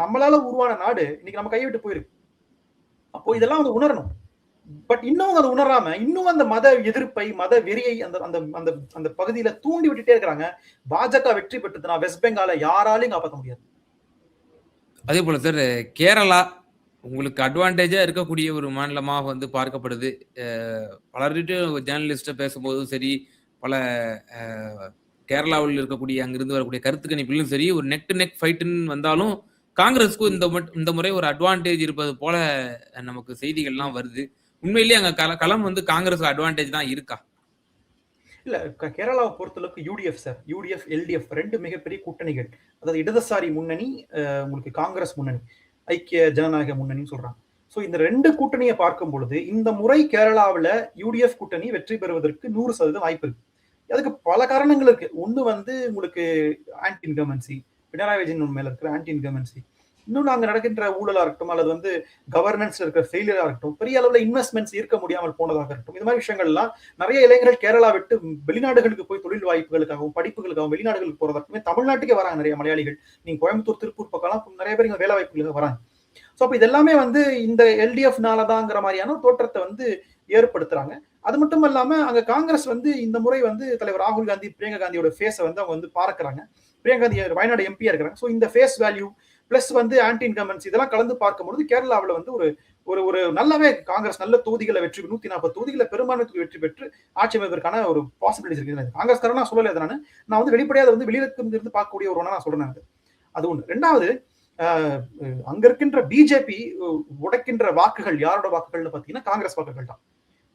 நம்மளால உருவான நாடு இன்னைக்கு நம்ம கைவிட்டு போயிருக்கு. அப்போ இதெல்லாம் வந்து உணரணும். பட் இன்னும் அதை உணராம இன்னும் அந்த மத எதிர்ப்பை, மத வெறியை அந்த பகுதியில தூண்டி விட்டுட்டே இருக்கிறாங்க. பாஜக வெற்றி பெற்றதுன்னா வெஸ்ட் பெங்கால யாராலையும் காப்பாற்ற முடியாது. அதே போல சார், கேரளா உங்களுக்கு அட்வான்டேஜா இருக்கக்கூடிய ஒரு மாநிலமாக வந்து பார்க்கப்படுது. பலர்கிட்ட ஜேர்னலிஸ்ட பேசும்போதும் சரி, பல கேரளாவில் இருக்கக்கூடிய அங்கிருந்து வரக்கூடிய கருத்து கணிப்பிலும் சரி, ஒரு நெக் டு நெக் ஃபைட்டுன்னு வந்தாலும் காங்கிரஸ்க்கு இந்த முறை ஒரு அட்வான்டேஜ் இருப்பது போல நமக்கு செய்திகள்லாம் வருது. உண்மையிலேயே அங்க களம் வந்து காங்கிரஸ் அட்வான்டேஜ் தான் இருக்கா? இல்ல, கேரளாவை பொறுத்தளவுக்கு யூடிஎஃப் சார், யூடிஎஃப் எல்டிஎஃப் ரெண்டு மிகப்பெரிய கூட்டணிகள். அதாவது இடதுசாரி முன்னணி, உங்களுக்கு காங்கிரஸ் முன்னணி, ஐக்கிய ஜனநாயக முன்னணின்னு சொல்றாங்க. சோ இந்த ரெண்டு கூட்டணியை பார்க்கும் பொழுது இந்த முறை கேரளாவில் யூடிஎஃப் கூட்டணி வெற்றி பெறுவதற்கு 100% வாய்ப்பு இருக்கு. அதுக்கு பல காரணங்கள் இருக்கு. ஒண்ணு வந்து உங்களுக்கு ஆன்டி இன்கமன்சி, பினராயி விஜயன் மேல இருக்கிற ஆன்டி இன்கமன்சி. இன்னும் அங்க நடக்கின்ற ஊழலா இருக்கட்டும், அல்லது வந்து கவர்னன்ஸ்ல இருக்கிற ஃபெயிலியரா இருக்கட்டும், பெரிய அளவுல இன்வெஸ்ட்மெண்ட்ஸ் ஈர்க்க முடியாமல் போனதாக இருக்கட்டும், இந்த மாதிரி விஷயங்கள் எல்லாம் நிறைய இளைஞர்கள் கேரளா விட்டு வெளிநாடுகளுக்கு போய் தொழில் வாய்ப்புகளுக்காகவும் படிப்புகளுக்காகவும் வெளிநாடுகளுக்கு போறதற்குமே தமிழ்நாட்டுக்கே வராங்க நிறைய மலையாளிகள். நீங்க கோயம்புத்தூர் திருப்பூர் பக்கம்லாம் நிறைய பேர் இங்க வேலை வாய்ப்புகளுக்கு வராங்க. சோ அப்ப இதெல்லாமே வந்து இந்த எல்டிஎஃப்னாலதாங்கிற மாதிரியான தோற்றத்தை வந்து ஏற்படுத்துறாங்க. அது மட்டும் இல்லாம அங்க காங்கிரஸ் வந்து இந்த முறை வந்து தலைவர் ராகுல் காந்தி, பிரியங்கா காந்தியோட ஃபேஸை வந்து அவங்க வந்து பார்க்கறாங்க. பிரியங்கா காந்தி வயநாடு எம்பியா இருக்கிறாங்க. சோ இந்த ஃபேஸ் வேல்யூ பிளஸ் வந்து ஆன்டி இன்கம்பன்சி இதெல்லாம் கலந்து பார்க்கும்போது கேரளாவில் வந்து ஒரு ஒரு ஒரு நல்லாவே காங்கிரஸ் நல்ல தொகுதிகளை வெற்றி 140 தொகுதிகளை பெரும்பான்மை வெற்றி பெற்று ஆட்சி அமைப்பதற்கான ஒரு பாசிபிலிட்டிஸ் இருக்கு. காங்கிரஸ்காரன் நான் சொல்லலை, நான் வந்து வெளிப்படையாக வந்து வெளியிலிருந்து பார்க்கக்கூடிய ஒரு நான் சொல்றேன். அது ஒண்ணு. ரெண்டாவது, அங்க இருக்கின்ற பிஜேபி உடைக்கின்ற வாக்குகள் யாரோட வாக்குகள்னு பாத்தீங்கன்னா காங்கிரஸ் வாக்குகள் தான்.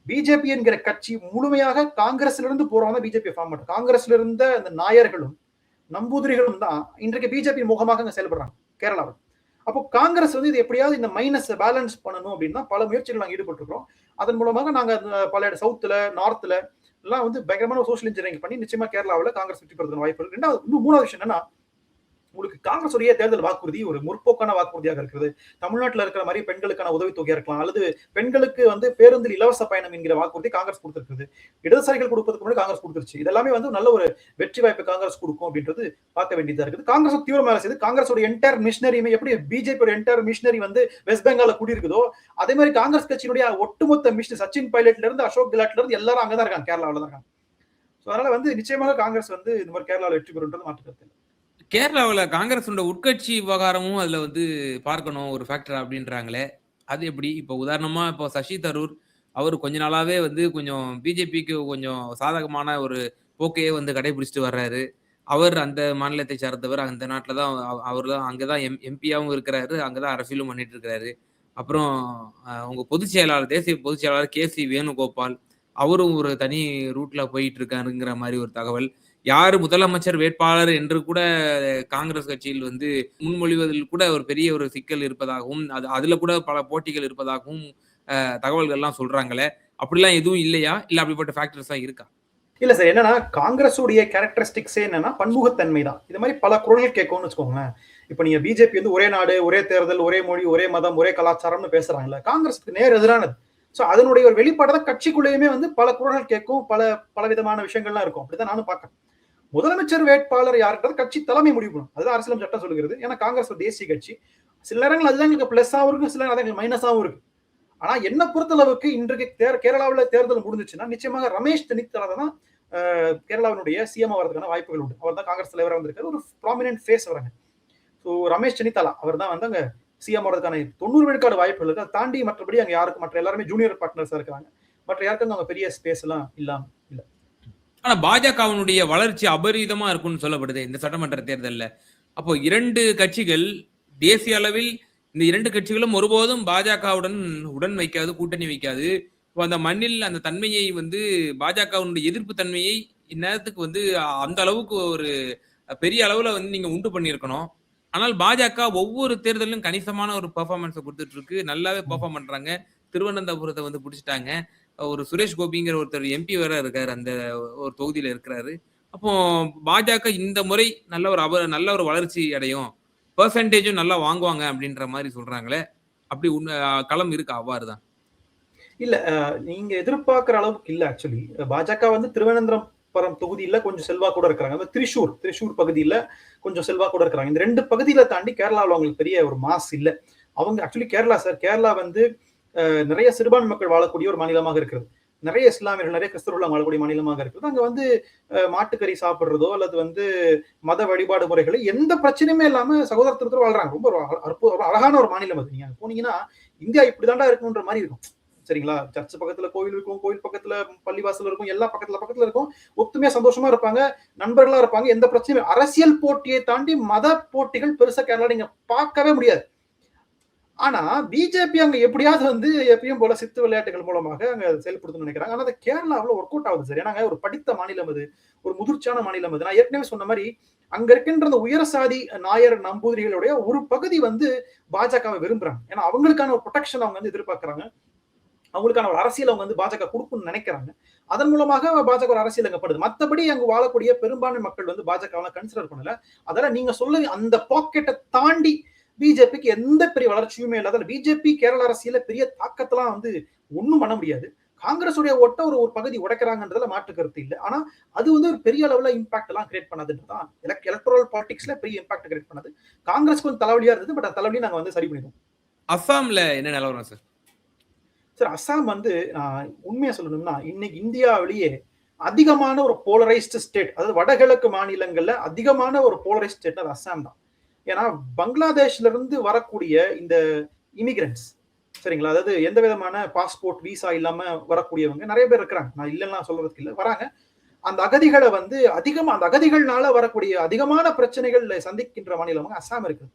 பிஜேபி என்கிற கட்சி முழுமையாக காங்கிரஸ்ல இருந்து போறவங்க பிஜேபி ஃபார்ம் பண்ணுறாங்க. காங்கிரஸ்ல இருந்த அந்த நாயர்களும் நம்பூதிரிகளும் தான் இன்றைக்கு பிஜேபி முகமாக அங்க செயல்படுறாங்க கேரளாவில். அப்போ காங்கிரஸ் வந்து இது எப்படியாவது இந்த மைனஸ் பேலன்ஸ் பண்ணணும் அப்படின்னா பல முயற்சிகள் நாங்கள் ஈடுபட்டுருக்கோம். அதன் மூலமாக நாங்க பல சவுத்துல நார்த்ல எல்லாம் வந்து பயங்கரமான சோசியல் இன்ஜினியரிங் பண்ணி நிச்சயமா கேரளாவில் காங்கிரஸ் வெற்றி பெறதுக்கு வாய்ப்பு இருக்கு. ரெண்டாவது, மூணாவது விஷயம் என்னன்னா, உங்களுக்கு காங்கிரஸ் உடைய தேர்தல் வாக்குறுதி ஒரு முற்போக்கான வாக்குறுதியாக இருக்கிறது. தமிழ்நாட்டில் இருக்கிற மாதிரி பெண்களுக்கான உதவித்தொகையா இருக்கலாம், அல்லது பெண்களுக்கு வந்து பேருந்தில் இலவச பயணம் என்கிற வாக்குறுதி காங்கிரஸ் கொடுத்திருக்குது. இடதுசாரிகள் கொடுப்பதற்கு முன்னாடி காங்கிரஸ் கொடுத்துருச்சு. இதெல்லாமே வந்து நல்ல ஒரு வெற்றி வாய்ப்பு காங்கிரஸ் கொடுக்கும் அப்படின்றது பார்க்க வேண்டியதா இருக்குது. காங்கிரஸ் தீவிரமாக வேலை செய்யுது. காங்கிரஸோட என்டையர் மிஷினரியுமே எப்படி பிஜேபி என்டையர் மிஷினரி வந்து வெஸ்ட் பெங்கால கூடியிருக்குதோ அதே மாதிரி காங்கிரஸ் கட்சியினுடைய ஒட்டுமொத்த மிஷினரி சச்சின் பைலட்ல இருந்து அசோக் கெலாட்ல இருந்து எல்லாரும் அங்கதான் இருக்காங்க, கேரளாவில் தான் இருக்காங்க. அதனால வந்து நிச்சயமாக காங்கிரஸ் வந்து இந்த மாதிரி கேரளாவில் வெற்றி பெறுன்றது மாற்றுக்கிறது இல்லை. கேரளாவில் காங்கிரஸ் உட்கட்சி விவகாரமும் அதுல வந்து பார்க்கணும் ஒரு ஃபேக்டர் அப்படின்றாங்களே, அது எப்படி? இப்போ உதாரணமா இப்போ சசி தரூர் அவர் கொஞ்ச நாளாவே வந்து கொஞ்சம் பிஜேபிக்கு கொஞ்சம் சாதகமான ஒரு போக்கையே வந்து கடைபிடிச்சிட்டு வர்றாரு. அவர் அந்த மாநிலத்தை சார்ந்தவர், அந்த நாட்டில் தான் அவர் தான் அங்கதான் எம்பியாவும் இருக்கிறாரு, அங்கதான் அரசியலும் பண்ணிட்டு இருக்கிறாரு. அப்புறம் உங்க பொதுச் செயலாளர், தேசிய பொதுச் செயலாளர் KC வேணுகோபால், அவரும் ஒரு தனி ரூட்ல போயிட்டு இருக்காருங்கிற மாதிரி ஒரு தகவல். யாரு முதலமைச்சர் வேட்பாளர் என்று கூட காங்கிரஸ் கட்சியில் வந்து முன்மொழிவதில் கூட ஒரு பெரிய ஒரு சிக்கல் இருப்பதாகவும், அதுல கூட பல போட்டிகள் இருப்பதாகவும் தகவல்கள் எல்லாம் சொல்றாங்களே, அப்படிலாம் எதுவும் இல்லையா? இல்ல அப்படிப்பட்ட ஃபேக்டர்ஸ் தான் இருக்கா? இல்ல சார், என்னன்னா காங்கிரஸுடைய கேரக்டரிஸ்டிக்ஸே என்னன்னா பன்முகத்தன்மை தான். இது மாதிரி பல குரல்கள் கேட்கும்னு வச்சுக்கோங்களேன். இப்ப நீங்க பிஜேபி வந்து ஒரே நாடு, ஒரே தேர்தல், ஒரே மொழி, ஒரே மதம், ஒரே கலாச்சாரம்னு பேசுறாங்கல்ல, காங்கிரஸுக்கு நேர் எதிரானது. சோ அதனுடைய ஒரு வெளிப்பாடு தான் கட்சிக்குள்ளேயுமே வந்து பல குரல்கள் கேட்கும், பல விதமான விஷயங்கள்லாம் இருக்கும். அப்படிதான் நானும் பார்க்கறேன். முதலமைச்சர் வேட்பாளர் யாருன்றது கட்சி தலைமை முடிவு பண்ணும். அதுதான் அரசியல் சட்டம் சொல்லுகிறது. ஏன்னா காங்கிரஸ் ஒரு தேசிய கட்சி. சில நேரங்கள் அதுதான் எங்களுக்கு பிளஸ்ஸாவும் இருக்கு, சில நேரங்கள் மைனஸாவும் இருக்கு. ஆனா என்ன பொறுத்தளவுக்கு இன்றைக்கு கேரளாவில் தேர்தல் முடிஞ்சிச்சுன்னா நிச்சயமாக ரமேஷ் தென்னித்தலா தான் கேரளாவினுடைய சிஎம் ஆகிறதுக்கான வாய்ப்புகள் உண்டு. அவர் தான் காங்கிரஸ் தலைவராக வந்திருக்காரு, ஒரு ப்ராமினன்ட் ஃபேஸ் வராங்க. ஸோ ரமேஷ் சென்னித்தலா அவர் தான் வந்து அங்க சிஎம் ஆகிறதுக்கான 90 விழுக்காடு வாய்ப்புகள் இருக்கு. அதை தாண்டி மற்றபடி அங்க யாருக்கும் மற்ற எல்லாருமே ஜூனியர் பார்ட்னர்ஸா இருக்காங்க. மற்ற யாருக்கும் அங்க பெரிய ஸ்பேஸ் எல்லாம் இல்லாம இல்ல. ஆனா பாஜகவினுடைய வளர்ச்சி அபரீதமா இருக்கும்னு சொல்லப்படுது இந்த சட்டமன்ற தேர்தலில். அப்போ 2 கட்சிகள் தேசிய அளவில் இந்த 2 கட்சிகளும் ஒருபோதும் பாஜகவுடன் உடன் வைக்காது, கூட்டணி வைக்காது. இப்போ அந்த மண்ணில் அந்த தன்மையை வந்து பாஜகவினுடைய எதிர்ப்பு தன்மையை இந்நேரத்துக்கு வந்து அந்த அளவுக்கு ஒரு பெரிய அளவுல வந்து நீங்க உண்டு பண்ணியிருக்கணும். ஆனால் பாஜக ஒவ்வொரு தேர்தலும் கணிசமான ஒரு பெர்ஃபார்மன்ஸை கொடுத்துட்டு இருக்கு, நல்லாவே பெர்ஃபார்ம் பண்றாங்க. திருவனந்தபுரத்தை வந்து பிடிச்சிட்டாங்க. ஒரு சுரேஷ் கோபிங்கிற ஒருத்தர் MP வேற இருக்காரு, அந்த ஒரு தொகுதியில இருக்கிறாரு. அப்போ பாஜக இந்த முறை நல்ல ஒரு வளர்ச்சி அடையும், பெர்சன்டேஜும் நல்லா வாங்குவாங்க அப்படின்ற மாதிரி சொல்றாங்களே, அப்படி களம் இருக்கா? அவ்வாறுதான் இல்ல, நீங்க எதிர்பார்க்கிற அளவுக்கு இல்ல. ஆக்சுவலி பாஜக வந்து திருவனந்தபுரம் தொகுதியில கொஞ்சம் செல்வா கூட இருக்கிறாங்க. திரிசூர் பகுதியில கொஞ்சம் செல்வா கூட இருக்கிறாங்க. இந்த 2 பகுதியில தாண்டி கேரளாவில் அவங்களுக்கு பெரிய ஒரு மாஸ் இல்ல. அவங்க ஆக்சுவலி கேரளா வந்து நிறைய சிறுபான்மை மக்கள் வாழக்கூடிய ஒரு மாநிலமாக இருக்கிறது. நிறைய இஸ்லாமியர்கள், நிறைய கிறிஸ்தவர்கள் வாழக்கூடிய மாநிலமாக இருக்குது. அங்க வந்து மாட்டுக்கறி சாப்பிடுறதோ அல்லது வந்து மத வழிபாடு முறைகளை எந்த பிரச்சனையுமே இல்லாம சகோதரத்துவத்தோட வாழ்றாங்க. ரொம்ப அழகான ஒரு மாநிலம் அது. நீங்க போனீங்கன்னா இந்தியா இப்படிதாண்டா இருக்கணும்ன்ற மாதிரி இருக்கும். சரிங்களா? சர்ச் பக்கத்துல கோயில் இருக்கும், கோயில் பக்கத்துல பள்ளிவாசல் இருக்கும், எல்லா பக்கத்துல இருக்கும். ஒத்துமையா சந்தோஷமா இருப்பாங்க, நண்பர்களா இருப்பாங்க, எந்த பிரச்சனையும். அரசியல் போட்டியை தாண்டி மத போட்டிகள் பெருசா கேரளா நீங்க பார்க்கவே முடியாது. ஆனா பிஜேபி அங்க எப்படியாவது வந்து எப்பயும் போல சித்து விளையாட்டுகள் மூலமாக அங்க செயல்படுத்தணும்னு நினைக்கிறாங்க. ஆனா அது கேரளாவில் ஒர்க் அவுட் ஆகுது சார். ஏன்னா ஒரு படித்த மாநிலம் அது, ஒரு முதிர்ச்சியான மாநிலம் அது. நான் ஏற்கனவே சொன்ன மாதிரி அங்க இருக்கின்ற அந்த உயர் சாதி நாயர் நம்பூதிரிகளுடைய ஒரு பகுதி வந்து பாஜகவை விரும்புறாங்க. ஏன்னா அவங்களுக்கான ஒரு ப்ரொடெக்ஷன் அவங்க வந்து எதிர்பார்க்கறாங்க. அவங்களுக்கான ஒரு அரசியல் அவங்க வந்து பாஜக கொடுக்கும்னு நினைக்கிறாங்க. அதன் மூலமாக பாஜக ஒரு அரசியல் அங்கப்படுது. மற்றபடி அங்க வாழக்கூடிய பெரும்பான்மை மக்கள் வந்து பாஜக கன்சிடர் பண்ணல. அதெல்லாம் நீங்க சொல்ல அந்த பாக்கெட்டை தாண்டி பிஜேபிக்கு எந்த பெரிய வளர்ச்சியுமே இல்லாத பிஜேபி கேரள அரசியல பெரிய தாக்கத்தெல்லாம் வந்து ஒண்ணும் பண்ண முடியாது. காங்கிரஸுடைய ஓட்ட ஒரு ஒரு பகுதி உடைக்கிறாங்கன்றதுல மாற்று கருத்து இல்லை. ஆனா அது வந்து ஒரு பெரிய அளவுல இம்பாக்ட் எல்லாம் கிரியேட் பண்ணாதுன்றதான் எலக்ட்ரல் பாலிடிக்ஸ்ல பெரிய இம்பாக்ட் கிரியேட் பண்ணது. காங்கிரஸ் கொஞ்சம் தலைவலியா இருந்தது. பட் தலைவலியை நாங்க வந்து சரி பண்ணிடுவோம். அஸ்ஸாம்ல என்ன நிலவரம் சார்? சார் அஸ்ஸாம் வந்து உண்மையா சொல்லணும்னா இன்னைக்கு இந்தியாவிலேயே அதிகமான ஒரு போலரைஸ்டு ஸ்டேட், அதாவது வடகிழக்கு மாநிலங்கள்ல அதிகமான ஒரு போலரைஸ்ட் ஸ்டேட் அது அஸ்ஸாம் தான். ஏன்னா பங்களாதேஷ்ல இருந்து வரக்கூடிய இந்த இமிகிரன்ட்ஸ், சரிங்களா, அதாவது எந்த விதமான பாஸ்போர்ட் விசா இல்லாம வரக்கூடியவங்க நிறைய பேர் இருக்கிறாங்க. நான் இல்லைன்னா சொல்றதுக்கு இல்லை, வராங்க. அந்த அகதிகளை வந்து அதிகமா அந்த அகதிகள்னால வரக்கூடிய அதிகமான பிரச்சனைகள் சந்திக்கின்ற மாநிலமாக அஸ்ஸாம் இருக்கு.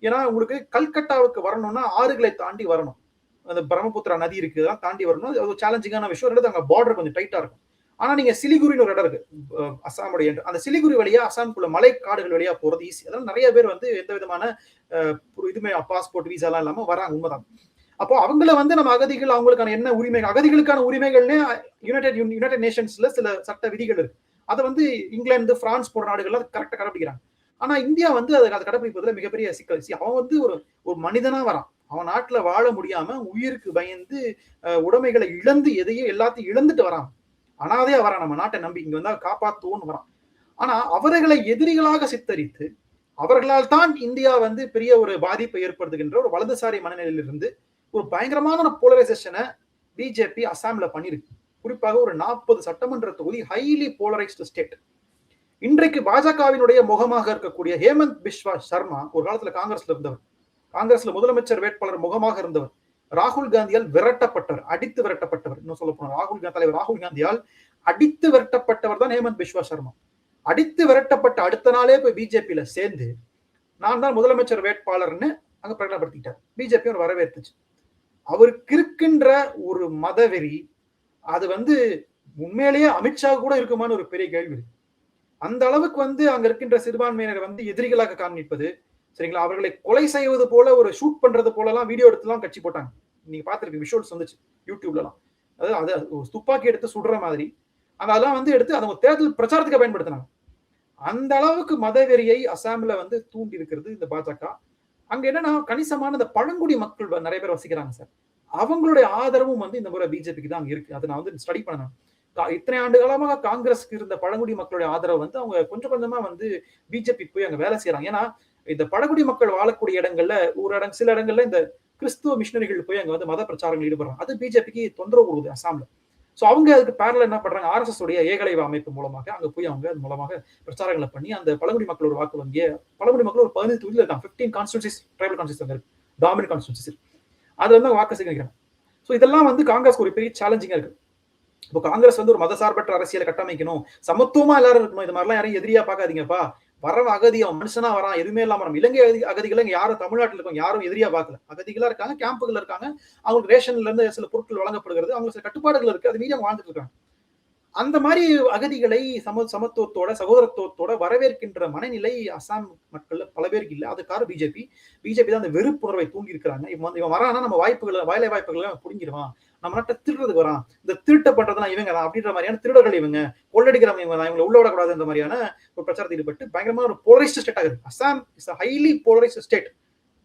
ஏன்னா உங்களுக்கு கல்கட்டாவுக்கு வரணும்னா ஆறுகளை தாண்டி வரணும். அந்த பிரம்மபுத்திரா நதி இருக்கு, தாண்டி வரணும். அது ஒரு சேலஞ்சிங்கான விஷயம். அங்க பார்டர் கொஞ்சம் டைட்டா இருக்கும். ஆனா நீங்க சிலிகுரின்னு ஒரு இடம் இருக்கு அஸ்ஸாமுடைய, அந்த சிலிகுரி வழியா அஸ்ஸாமுக்குள்ள மலை காடுகள் வழியா போறது ஈஸி. அதனால நிறைய பேர் வந்து எந்த விதமான இதுமே பாஸ்போர்ட் விசா எல்லாம் இல்லாம வராங்க. உண்மைதான். அப்போ அவங்கள வந்து நம்ம அகதிகள் அவங்களுக்கான என்ன உரிமை, அகதிகளுக்கான உரிமைகள்னே யுனைடெட் நேஷன்ஸ்ல சில சட்ட விதிகள் இருக்கு. அதை வந்து இங்கிலாந்து, பிரான்ஸ் போன்ற நாடுகள்லாம் கரெக்டா கடைபிடிக்கிறாங்க. ஆனா இந்தியா வந்து அதை கடைபிடிப்பதில் மிகப்பெரிய சிக்கல். அவன் வந்து ஒரு மனிதனா வரான். அவன் நாட்டுல வாழ முடியாம உயிருக்கு பயந்து உடைமைகளை இழந்து எதையும் எல்லாத்தையும் இழந்துட்டு வரான். அனாதையா வரான். நம்ம நாட்டை நம்பி இங்க வந்தா காப்பாத்துவோன்னு வரான். ஆனா அவர்களை எதிரிகளாக சித்தரித்து அவர்களால் தான் இந்தியா வந்து பெரிய ஒரு பாதிப்பை ஏற்படுத்துகின்ற ஒரு வலதுசாரி மனநிலையிலிருந்து ஒரு பயங்கரமான ஒரு போலரைசேஷனை பிஜேபி அஸ்ஸாம்ல பண்ணிருக்கு. குறிப்பாக ஒரு 40 சட்டமன்ற தொகுதி ஹைலி போலரைஸ்டு ஸ்டேட். இன்றைக்கு பாஜகவினுடைய முகமாக இருக்கக்கூடிய ஹேமந்த் பிஸ்வா சர்மா ஒரு காலத்துல காங்கிரஸ்ல இருந்தவர், காங்கிரஸ்ல முதலமைச்சர் வேட்பாளர் முகமாக இருந்தவர், ராகுல் காந்தியால் விரட்டப்பட்டவர், அடித்து விரட்டப்பட்டவர். இன்னும் சொல்ல போனா தலைவர் ராகுல் காந்தியால் அடித்து விரட்டப்பட்டவர் தான் ஹேமந்த் பிஸ்வா சர்மா. அடித்து விரட்டப்பட்ட அடுத்த நாளே போய் பிஜேபியில சேர்ந்து நான் தான் முதலமைச்சர் வேட்பாளர்னு அங்க பிரகடனப்படுத்திட்டார். பிஜேபி ஒரு வரவேற்றுச்சு. அவருக்கு இருக்கின்ற ஒரு மதவெறி அது வந்து உண்மையிலேயே அமித்ஷா கூட இருக்குமான்னு ஒரு பெரிய கேள்வி இருக்கு. அந்த அளவுக்கு வந்து அங்க இருக்கின்ற சிறுபான்மையினரை வந்து எதிரிகளாக காண்பிப்பது, சரிங்களா, அவர்களை கொலை செய்வது போல ஒரு ஷூட் பண்றது போல எல்லாம் வீடியோ எடுத்துலாம் கட்சி போட்டாங்க. நீங்க பாத்துருக்கு விஷுவல்ஸ் வந்துச்சு யூடியூப்ல எல்லாம். அதாவது துப்பாக்கி எடுத்து சுடுற மாதிரி அதெல்லாம் வந்து எடுத்து அதை தேர்தல் பிரச்சாரத்துக்கு பயன்படுத்தினாங்க. அந்த அளவுக்கு மதவெறியை அஸ்ஸாம்ல வந்து தூண்டி இருக்கிறது இந்த பாஜக. அங்க என்னன்னா கணிசமான இந்த பழங்குடி மக்கள் நிறைய பேர் வசிக்கிறாங்க சார். அவங்களுடைய ஆதரவும் வந்து இந்த முறை பிஜேபிக்கு தான் அங்க இருக்கு. அதை நான் வந்து ஸ்டடி பண்ணேன். இத்தனை ஆண்டு காலமாக காங்கிரஸ்க்கு இருந்த பழங்குடி மக்களுடைய ஆதரவு வந்து அவங்க கொஞ்சம் கொஞ்சமா வந்து பிஜேபி போய் அங்க வேலை செய்யறாங்க. ஏன்னா இந்த பழங்குடி மக்கள் வாழக்கூடிய இடங்கள்ல சில இடங்கள்ல இந்த கிறிஸ்துவ மிஷினரிகள் போய் அங்க வந்து மத பிரச்சாரங்கள் ஈடுபடுறாங்க. அது பிஜேபிக்கு தொந்தரவு கொடுக்குது அஸ்ஸாம்ல. சோ அவங்க அதுக்கு பேரலா என்ன பண்றாங்க, ஆர்எஸ்எஸ் உடைய ஏகலைவ அமைப்பு மூலமாக அங்க போய் அவங்க அது மூலமாக பிரச்சாரங்களை பண்ணி அந்த பழங்குடி மக்களோட வாக்கு வங்கிய பழங்குடி மக்கள் ஒரு 15 தொகுதியில் இருக்காங்க. 15 கான்ஸ்டிடியூன்சிஸ் ட்ரைபல் கான்ஸ்டிடியூன்சி இருக்கு, டாமினன்ட் கான்ஸ்டிடியூன்சி. அது வந்து வாக்கு சேகரிக்கிறாங்க. சோ இதெல்லாம் வந்து காங்கிரஸ்க்கு ஒரு பெரிய சேலஞ்சிங்கா இருக்கு. இப்போ காங்கிரஸ் வந்து ஒரு மதசார்பற்ற அரசியலை கட்டமைக்கணும், சமத்துவமா எல்லாரும் இருக்கணும், இது மாதிரிலாம் யாரையும் எதிரியா பார்க்காதீங்கப்பா, வரவ அகதி அவன் மனுஷனா வரான், எதுவுமே இல்லாம நம்ம இலங்கை அகதிகளை யாரும் தமிழ்நாட்டில் இருக்கும் யாரும் எதிரியா பார்க்கல. அகதிகளா இருக்காங்க, கேம்புகள் இருக்காங்க, அவங்களுக்கு ரேஷன்ல இருந்து சில பொருட்கள் வழங்கப்படுகிறது, அவங்களுக்கு சில கட்டுப்பாடுகள் இருக்கு, அது மீறி அவங்க வாழ்ந்துட்டு இருக்காங்க. அந்த மாதிரி அகதிகளை சமத்துவத்தோட சகோதரத்துவத்தோட வரவேற்கின்ற மனநிலை அஸ்ஸாம் மக்கள் பல பேருக்கு இல்லை. அதுக்காக பிஜேபி தான் அந்த வெறுப்புணர்வை தூங்கி இருக்கிறாங்க. இவன் வரானா நம்ம வேலை வாய்ப்புகளை புடுங்கிடுவான், நம்ம நாட்டை திருடுறதுக்கு வரான், இந்த திருட்ட பண்றதுலாம் இவங்க தான் அப்படின்ற மாதிரியான திருடர்கள் இவங்க, கொள்ளடிக்கிறவங்க இவங்க தான், இவங்களை உள்ள விடக்கூடாதுன்ற மாதிரியான ஒரு பிரச்சாரத்தில் ஈடுபட்டு பயங்கரமான ஒரு போலரைஸ்டு ஸ்டேட் ஆகுது. Assam is a highly polarized state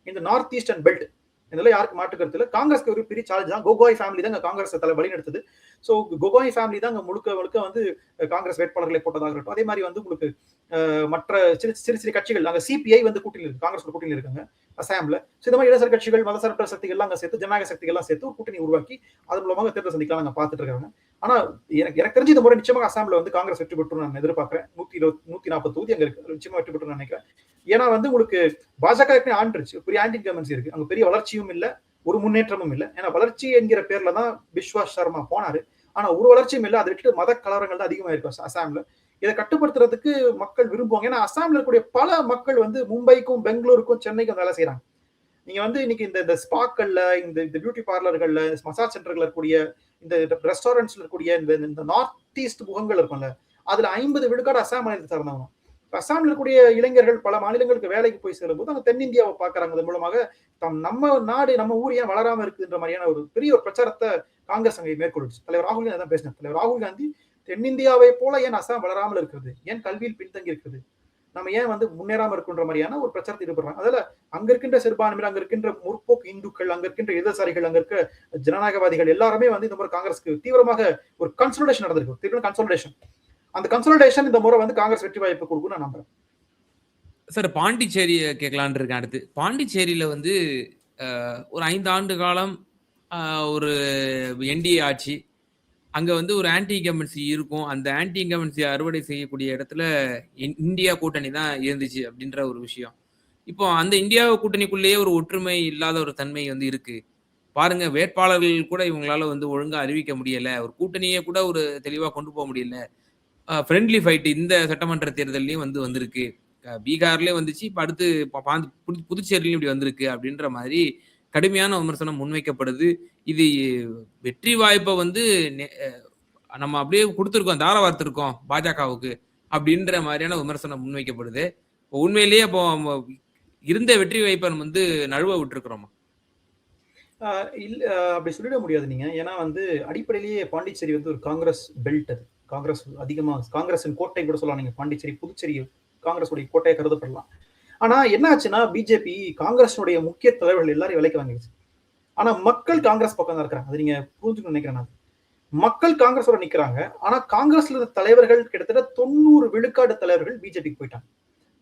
in the north eastern belt. இதெல்லாம் யாருக்கு மாற்று கருத்து இல்லை. காங்கிரஸ்க்கு ஒரு பெரிய சார்ஜ் தான். கோகோய் ஃபேமிலி தான் காங்கிரஸ் தலை வழி நடத்துது. ஸோ கோகோய் ஃபேமிலி தான் முழுக்க வந்து காங்கிரஸ் வேட்பாளர்களை போட்டதாக இருக்கட்டும். அதே மாதிரி வந்து உங்களுக்கு மற்ற சிறு கட்சிகள் அங்கே சிபிஐ வந்து கூட்டணியில் இருக்கு, காங்கிரஸ் கூட்டணியில் இருக்காங்க அஸ்ஸாம்ல. ஸோ இந்த மாதிரி இடதுசாரி கட்சிகள் மதசார்பற்ற சக்திகள்லாம் அங்கே சேர்த்து ஜனநாயக சக்திகள்லாம் சேர்த்து ஒரு கூட்டணி உருவாக்கி அதன் மூலமாக தேர்தல் சந்திக்கலாம் நாங்கள் பார்த்துட்டு இருக்காங்க. ஆனா எனக்கு தெரிஞ்சு இந்த முறை நிச்சயமாக அஸ்ஸாம்ல வந்து காங்கிரஸ் வெற்றி பெற்று நான் எதிர்பார்க்கிறேன். 140 தொகுதி அங்க இருக்கு, நிச்சயமா வெற்றி பெற்று நினைக்கிறேன். ஏன்னா வந்து உங்களுக்கு பாஜக ஆண்டுருச்சு, பெரிய ஆன்டி இன்கம்பன்சி இருக்கு, அங்க பெரிய வளர்ச்சியும் இல்லை, ஒரு முன்னேற்றமும் இல்லை. ஏன்னா வளர்ச்சி என்கிற பேர்ல தான் பிஸ்வாஸ் சர்மா போனாரு, ஆனா ஒரு வளர்ச்சியும் இல்லை. அதை விட்டு மத கலவரங்கள் தான் அதிகமா இருக்கும் அஸ்ஸாம்ல. இதை கட்டுப்படுத்துறதுக்கு மக்கள் விரும்புவாங்க. ஏன்னா அஸ்ஸாம்ல இருக்கக்கூடிய பல மக்கள் வந்து மும்பைக்கும் பெங்களூருக்கும் சென்னைக்கும் வேலை செய்யறாங்க. நீங்க வந்து இன்னைக்கு இந்த ஸ்பாக்கள்ல, இந்த பியூட்டி பார்லர்கள்ல, மசாஜ் சென்டர்கள் இருக்கக்கூடிய, இந்த ரெஸ்டாரண்ட்ஸ்ல இருக்கக்கூடிய இந்த நார்த் ஈஸ்ட் முகங்கள் இருக்கும்ல, அதுல 50 விழுக்காடு அஸ்ஸாம் மாநிலத்தை சார்ந்தவங்க. அஸ்ஸாம்ல இருக்கக்கூடிய இளைஞர்கள் பல மாநிலங்களுக்கு வேலைக்கு போய் சேரும்போது அவங்க தென்னிந்தியாவை பாக்குறாங்க. அதன் மூலமாக நம்ம நாடு, நம்ம ஊர் ஏன் வளராம இருக்குன்ற மாதிரியான ஒரு பெரிய ஒரு பிரச்சாரத்தை காங்கிரஸ் அங்கே மேற்கொள்ளுச்சு. தலைவர் ராகுல் காந்தி தான் பேசினார். தலைவர் ராகுல் காந்தி தென்னிந்தியாவை போல ஏன் அஸ்ஸாம் வளராமல் இருக்கிறது, ஏன் கல்வியில் பின்தங்கி இருக்கிறது, நம்ம ஏன் வந்து முன்னேறாம இருக்குன்ற மாதிரியான ஒரு பிரச்சாரத்தை ஈடுபடுறாங்க. அதுல அங்க இருக்கின்ற சிறுபான்மையினர், அங்க இருக்கின்ற முற்போக்கு இந்துக்கள், அங்க இருக்கின்ற இடதுசாரிகள், அங்க இருக்க ஜனநாயகவாதிகள் எல்லாருமே வந்து இந்த முறை காங்கிரஸ்க்கு தீவிரமாக ஒரு கன்சல்டேஷன் நடந்திருக்கு. தீவிர கன்சல்டேஷன். அந்த கன்சல்டேஷன் இந்த முறை வந்து காங்கிரஸ் வெற்றி வாய்ப்பு கொடுக்கும் நான் நம்புறேன். சார் பாண்டிச்சேரிய கேட்கலான்னு இருக்கேன் அடுத்து. பாண்டிச்சேரியில வந்து ஒரு 5 ஆண்டு காலம் ஒரு என்டிஏ ஆட்சி. அங்க வந்து ஒரு ஆன்டி இன்கம்பன்சி இருக்கும். அந்த ஆன்டி இன்கம்பன்சி அறுவடை செய்யக்கூடிய இடத்துல இந்தியா கூட்டணி தான் இருந்துச்சு அப்படின்ற ஒரு விஷயம். இப்போ அந்த இந்தியா கூட்டணிக்குள்ளேயே ஒரு ஒற்றுமை இல்லாத ஒரு தன்மை வந்து இருக்கு. பாருங்க வேட்பாளர்கள் கூட இவங்களால வந்து ஒழுங்கா அறிவிக்க முடியல. ஒரு கூட்டணியே கூட ஒரு தெளிவா கொண்டு போக முடியல. ஃப்ரெண்ட்லி ஃபைட் இந்த சட்டமன்ற தேர்தல்லயும் வந்து வந்திருக்கு. பீகார்லயும் வந்துச்சு. இப்ப அடுத்து புதுச்சேரியிலும் இப்படி வந்திருக்கு அப்படின்ற மாதிரி கடுமையான விமர்சனம் முன்வைக்கப்படுது. இது வெற்றி வாய்ப்பை வந்து நம்ம அப்படியே கொடுத்துருக்கோம், தார வார்த்திருக்கோம் பாஜகவுக்கு அப்படின்ற மாதிரியான விமர்சனம் முன்வைக்கப்படுது. உண்மையிலேயே அப்போ இருந்த வெற்றி வாய்ப்பை நம்ம வந்து நழுவ விட்டுருக்கிறோமா? இல்ல அப்படி சொல்லிட முடியாது நீங்க. ஏன்னா வந்து அடிப்படையிலேயே பாண்டிச்சேரி வந்து ஒரு காங்கிரஸ் பெல்ட் அது. காங்கிரஸ் அதிகமா காங்கிரஸின் கோட்டை கூட சொல்லலாம் நீங்க. பாண்டிச்சேரி, புதுச்சேரி காங்கிரஸுடைய கோட்டையா கருதப்படலாம். ஆனா என்ன ஆச்சுன்னா, பிஜேபி காங்கிரஸுடைய முக்கிய தலைவர்கள் எல்லாரையும் விலைக்கு வாங்கிடுச்சு. ஆனா மக்கள் காங்கிரஸ் பக்கம் தான் இருக்கிறாங்க. அது நீங்க புரிஞ்சுக்கணும்னு நினைக்கிறேன் நான். மக்கள் காங்கிரஸோட நிக்கிறாங்க. ஆனா காங்கிரஸ்ல இருந்த தலைவர்கள் கிட்டத்தட்ட 90 விழுக்காடு தலைவர்கள் பிஜேபிக்கு போயிட்டாங்க.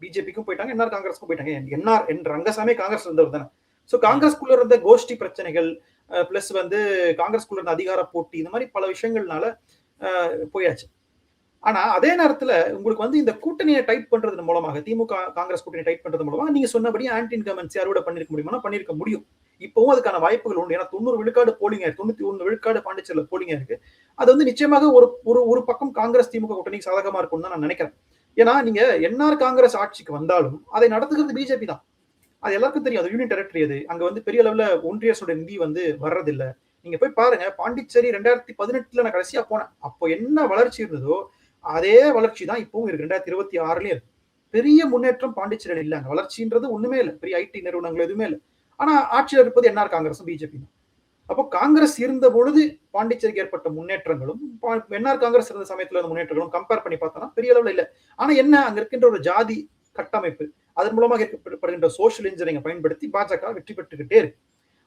பிஜேபிக்கும் போயிட்டாங்க, என்ஆர் காங்கிரஸ்க்கும் போயிட்டாங்க. என்ஆர் என் ரங்கசாமி காங்கிரஸ் இருந்தவர் தானே. சோ காங்கிரஸ்குள்ள இருந்த கோஷ்டி பிரச்சனைகள் பிளஸ் வந்து காங்கிரஸ்குள்ள இருந்த அதிகார போட்டி இந்த மாதிரி பல விஷயங்கள்னால போயாச்சு. ஆனா அதே நேரத்துல உங்களுக்கு வந்து இந்த கூட்டணியை டைட் பண்றது மூலமாக, திமுக காங்கிரஸ் கூட்டணி டைட் பண்றது மூலமா நீங்க சொன்னபடி ஆன்டி இன்கம்பன்சி அறுவடை பண்ணிருக்க முடியுமா? பண்ணிருக்க முடியும். இப்பவும் அதுக்கான வாய்ப்புகள் உண்டு. ஏன்னா 90 விழுக்காடு போலிங் 91 விழுக்காடு பாண்டிச்சேரியில போலிங் இருக்கு. அது வந்து நிச்சயமாக ஒரு பக்கம் காங்கிரஸ் திமுக கூட்டணிக்கு சாதகமா இருக்கும்னு தான் நான் நினைக்கிறேன். ஏன்னா நீங்க என்ஆர் காங்கிரஸ் ஆட்சிக்கு வந்தாலும் அதை நடத்துகிறது பிஜேபி தான். அது எல்லாருக்கும் தெரியும். அது யூனியன் டெரிட்டரி. அது அங்க வந்து பெரிய அளவுல ஒன்றிய அரசோட நிதி வந்து வர்றதில்ல. நீங்க போய் பாருங்க, பாண்டிச்சேரி 2018 நான் கடைசியா போனேன். அப்போ என்ன வளர்ச்சி இருந்ததோ அதே வளர்ச்சி தான் இப்பவும் இருக்கு. 2026லயும் இருக்கு. பெரிய முன்னேற்றம் பாண்டிச்சேரியில் இல்ல. அங்க வளர்ச்சின்றது ஒண்ணுமே இல்ல. பெரிய ஐடி நிறுவனங்கள் எதுவுமே இல்ல. ஆனா ஆட்சியில் இருப்பது என்ஆர் காங்கிரஸும் பிஜேபி தான். அப்போ காங்கிரஸ் இருந்த பொழுது பாண்டிச்சேரிக்கு ஏற்பட்ட முன்னேற்றங்களும் என்ஆர் காங்கிரஸ் இருந்த சமயத்துல இருந்த முன்னேற்றங்களும் கம்பேர் பண்ணி பார்த்தோம்னா பெரிய அளவுல இல்ல. ஆனா என்ன, அங்க இருக்கின்ற ஒரு ஜாதி கட்டமைப்பு, அதன் மூலமாக ஏற்படுகின்ற சோசியல் இன்ஜினியரிங்கை பயன்படுத்தி பாஜக வெற்றி பெற்றுக்கிட்டே இருக்கு.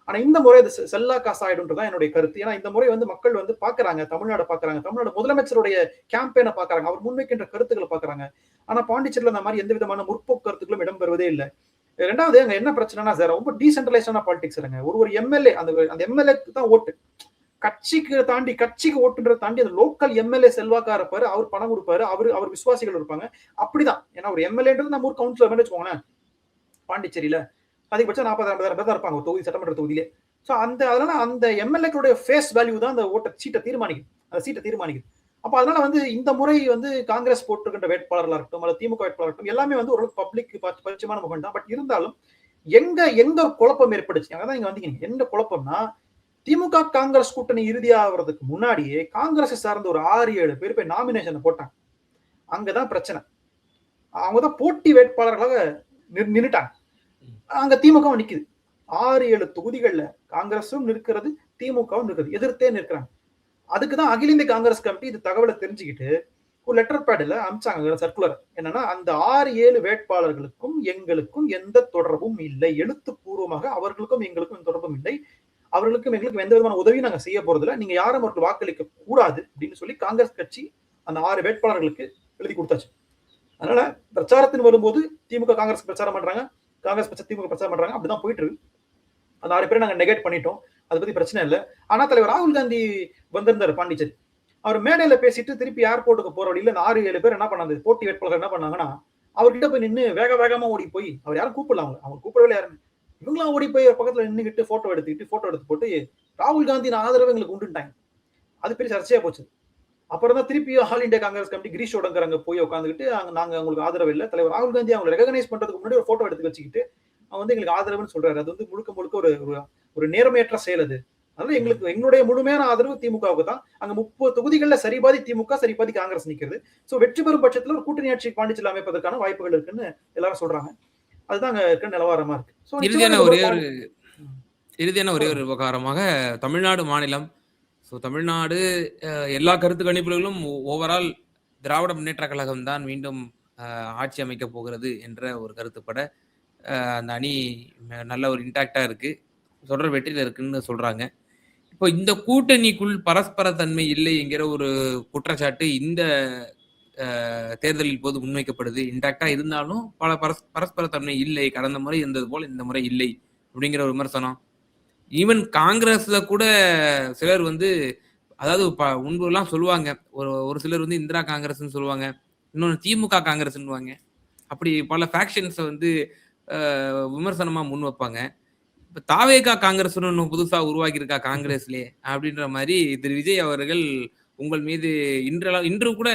ஆனா இந்த முறை அது செல்லா காசாயிடும்ன்றதான் என்னுடைய கருத்து. ஏன்னா இந்த முறை வந்து மக்கள் வந்து பாக்குறாங்க, தமிழ்நாடு பாக்குறாங்க, தமிழ்நாடு முதலமைச்சருடைய கேம்பெயினை பாக்குறாங்க, அவர் முன்வைக்கின்ற கருத்துக்களை பாக்குறாங்க. ஆனா பாண்டிச்சேரியில அந்த மாதிரி எந்த விதமான முற்போக்கு கருத்துக்களும் இடம்பெறுவதே இல்லை. ரெண்டாவது அங்க என்ன பிரச்சனைனா சார், ரொம்ப டீசென்ட்ரலைஸ்டான பாலிடிக்ஸ் இருங்க. ஒரு எம்எல்ஏ அந்த எம்எல்ஏக்கு தான் ஓட்டு. கட்சிக்கு ஓட்டுன்றதை தாண்டி அந்த லோக்கல் எம்எல்ஏ செல்வாக்கா இருப்பாரு, அவர் பணம் கொடுப்பாரு, அவர் விசுவாசிகள் இருப்பாங்க. அப்படிதான். ஏன்னா ஒரு எம்எல்ஏன்றது நம்ம ஒரு கவுன்சிலர் மாதிரி வச்சுக்கோங்களேன். பாண்டிச்சேரியில அதிகபட்சம் 40,000 பேர் தான் இருப்பாங்க தொகுதி, சட்டமன்ற தொகுதியிலே. சோ அதனால அந்த எம்எல்ஏக்களுடைய ஃபேஸ் வேல்யூ தான் அந்த சீட்டை தீர்மானிக்குது. அப்ப அதனால வந்து இந்த முறை வந்து காங்கிரஸ் போட்டிருக்கின்ற வேட்பாளர்களா இருக்கட்டும், அல்லது திமுக வேட்பாளர் இருக்கட்டும், எல்லாமே வந்து ஒரு பப்ளிக் பரிச்சயமான முகம் தான். பட் இருந்தாலும் எங்க குழப்பம் ஏற்பட்டுச்சு, அங்கதான் இங்க வந்தீங்க. என்ன குழப்பம்னா, திமுக காங்கிரஸ் கூட்டணி இறுதியாகிறதுக்கு முன்னாடியே காங்கிரஸ் சார்ந்த ஒரு 6-7 பேர் போய் நாமினேஷன் போட்டாங்க. அங்கதான் பிரச்சனை. அவங்கதான் போட்டி வேட்பாளர்களாக நின்னுட்டாங்க. அங்க திமுகவும் நிக்குது. 6-7 தொகுதிகள்ல காங்கிரஸும் நிற்கிறது, திமுகவும் நிற்கிறது, எதிர்த்தே நிற்கிறாங்க. அதுக்குதான் அகில இந்திய காங்கிரஸ் கமிட்டி இந்த தகவலை தெரிஞ்சுக்கிட்டு ஒரு லெட்டர் பேட்ல அனுப்பிச்சாங்க சர்க்குலர். என்னன்னா, அந்த 6-7 வேட்பாளர்களுக்கும் எங்களுக்கும் எந்த தொடர்பும் இல்லை. எழுத்துப்பூர்வமாக அவர்களுக்கும் எங்களுக்கும் எந்த தொடர்பும் இல்லை. அவர்களுக்கும் எங்களுக்கும் எந்த விதமான உதவியும் நாங்க செய்ய போறதில்ல. நீங்க யாரும் அவர்கள் வாக்களிக்க கூடாது அப்படின்னு சொல்லி காங்கிரஸ் கட்சி அந்த 6 வேட்பாளர்களுக்கு எழுதி கொடுத்தாச்சு. அதனால பிரச்சாரத்தின் வரும்போது திமுக காங்கிரஸ் பிரச்சாரம் பண்றாங்க, காங்கிரஸ் பட்ச திமுக பிரச்சாரம் பண்றாங்க. அப்படிதான் போயிட்டு இருக்கு. அந்த 6 பேரை நாங்க நெகேட் பண்ணிட்டோம். அதை பத்தி பிரச்சனை இல்லை. ஆனா தலைவர் ராகுல் காந்தி வந்திருந்தாரு பாண்டிச்சேரி. அவர் மேடையில பேசிட்டு திருப்பி ஏர்போர்ட்டுக்கு போற வழியில 6-7 பேர் என்ன பண்ணாங்க, போட்டி வேட்பாளர்கள் என்ன பண்ணாங்கன்னா, அவர்கிட்ட போய் நின்று வேகமா ஓடி போய், அவர் யாரும் கூப்பிடல, அவங்க கூப்பிடவே யாருன்னு, இவங்களாம் ஓடி போய் பக்கத்துல நின்றுகிட்டு போட்டோ எடுத்து போட்டு ராகுல் காந்தியின் ஆதரவு எங்களுக்கு உண்டுட்டாங்க. அது பெரிய சர்ச்சையா போச்சு. அப்புறம் தான் திருப்பி all India Congress committee Girish Odankar அங்க போய் உட்காந்துக்கிட்டு, நாங்க உங்களுக்கு ஆதரவு இல்லை, தலைவர் ராகுல் காந்தி அவங்களை ரெகனைஸ் பண்றதுக்கு முன்னாடி ஒரு போட்டோ எடுத்து வச்சுக்கிட்டு அவங்க வந்து எங்களுக்கு ஆதரவுன்னு சொல்றாரு. அது வந்து முழுக்க ஒரு நேர்மையற்ற செயல் அது. அதனால எங்களுடைய முழுமையான ஆதரவு திமுகவுக்கு தான். அங்க 30 தொகுதிகள்ல சரிபாதி திமுக, சரிபாதி காங்கிரஸ் நிக்கிறது. சோ வெற்றி பெறும் பட்சத்துல ஒரு கூட்டணி ஆட்சி பாண்டிச்சேரியில் அமைப்பதற்கான வாய்ப்புகள் இருக்குன்னு எல்லாரும் சொல்றாங்க. அதுதான் அங்க இருக்க நிலவரமா இருக்கு. இறுதியான ஒரே ஒரு விவகாரமாக தமிழ்நாடு மாநிலம். ஸோ தமிழ்நாடு எல்லா கருத்து கணிப்புகளிலும் ஓவரால் திராவிட முன்னேற்ற கழகம் தான் மீண்டும் ஆட்சி அமைக்க போகிறது என்ற ஒரு கருத்துப்பட அந்த அணி நல்ல ஒரு இன்டாக்டா இருக்கு, தொடர் வெற்றியில இருக்குன்னு சொல்றாங்க. இப்போ இந்த கூட்டணிக்குள் பரஸ்பர தன்மை இல்லை என்கிற ஒரு குற்றச்சாட்டு இந்த தேர்தலில் போது முன்வைக்கப்படுது. இன்டாக்டா இருந்தாலும் பல பரஸ்பர தன்மை இல்லை, கடந்த முறை இருந்தது போல இந்த முறை இல்லை அப்படிங்கிற ஒரு விமர்சனம். ஈவன் காங்கிரஸ்ல கூட சிலர் வந்து, அதாவது முன்பெல்லாம் சொல்லுவாங்க, ஒரு சிலர் வந்து இந்திரா காங்கிரஸ்ன்னு சொல்லுவாங்க, இன்னொன்னு திமுக காங்கிரஸ்ன்னுவாங்க. அப்படி பல ஃபேக்ஷன்ஸ வந்து விமர்சனமா முன் வைப்பாங்க. இப்ப தாவேகா காங்கிரஸ்னு ஒண்ணு புதுசா உருவாகி இருக்கா காங்கிரஸ்லயே அப்படின்ற மாதிரி திரு விஜய் அவர்கள் உங்கள் மீது இன்று கூட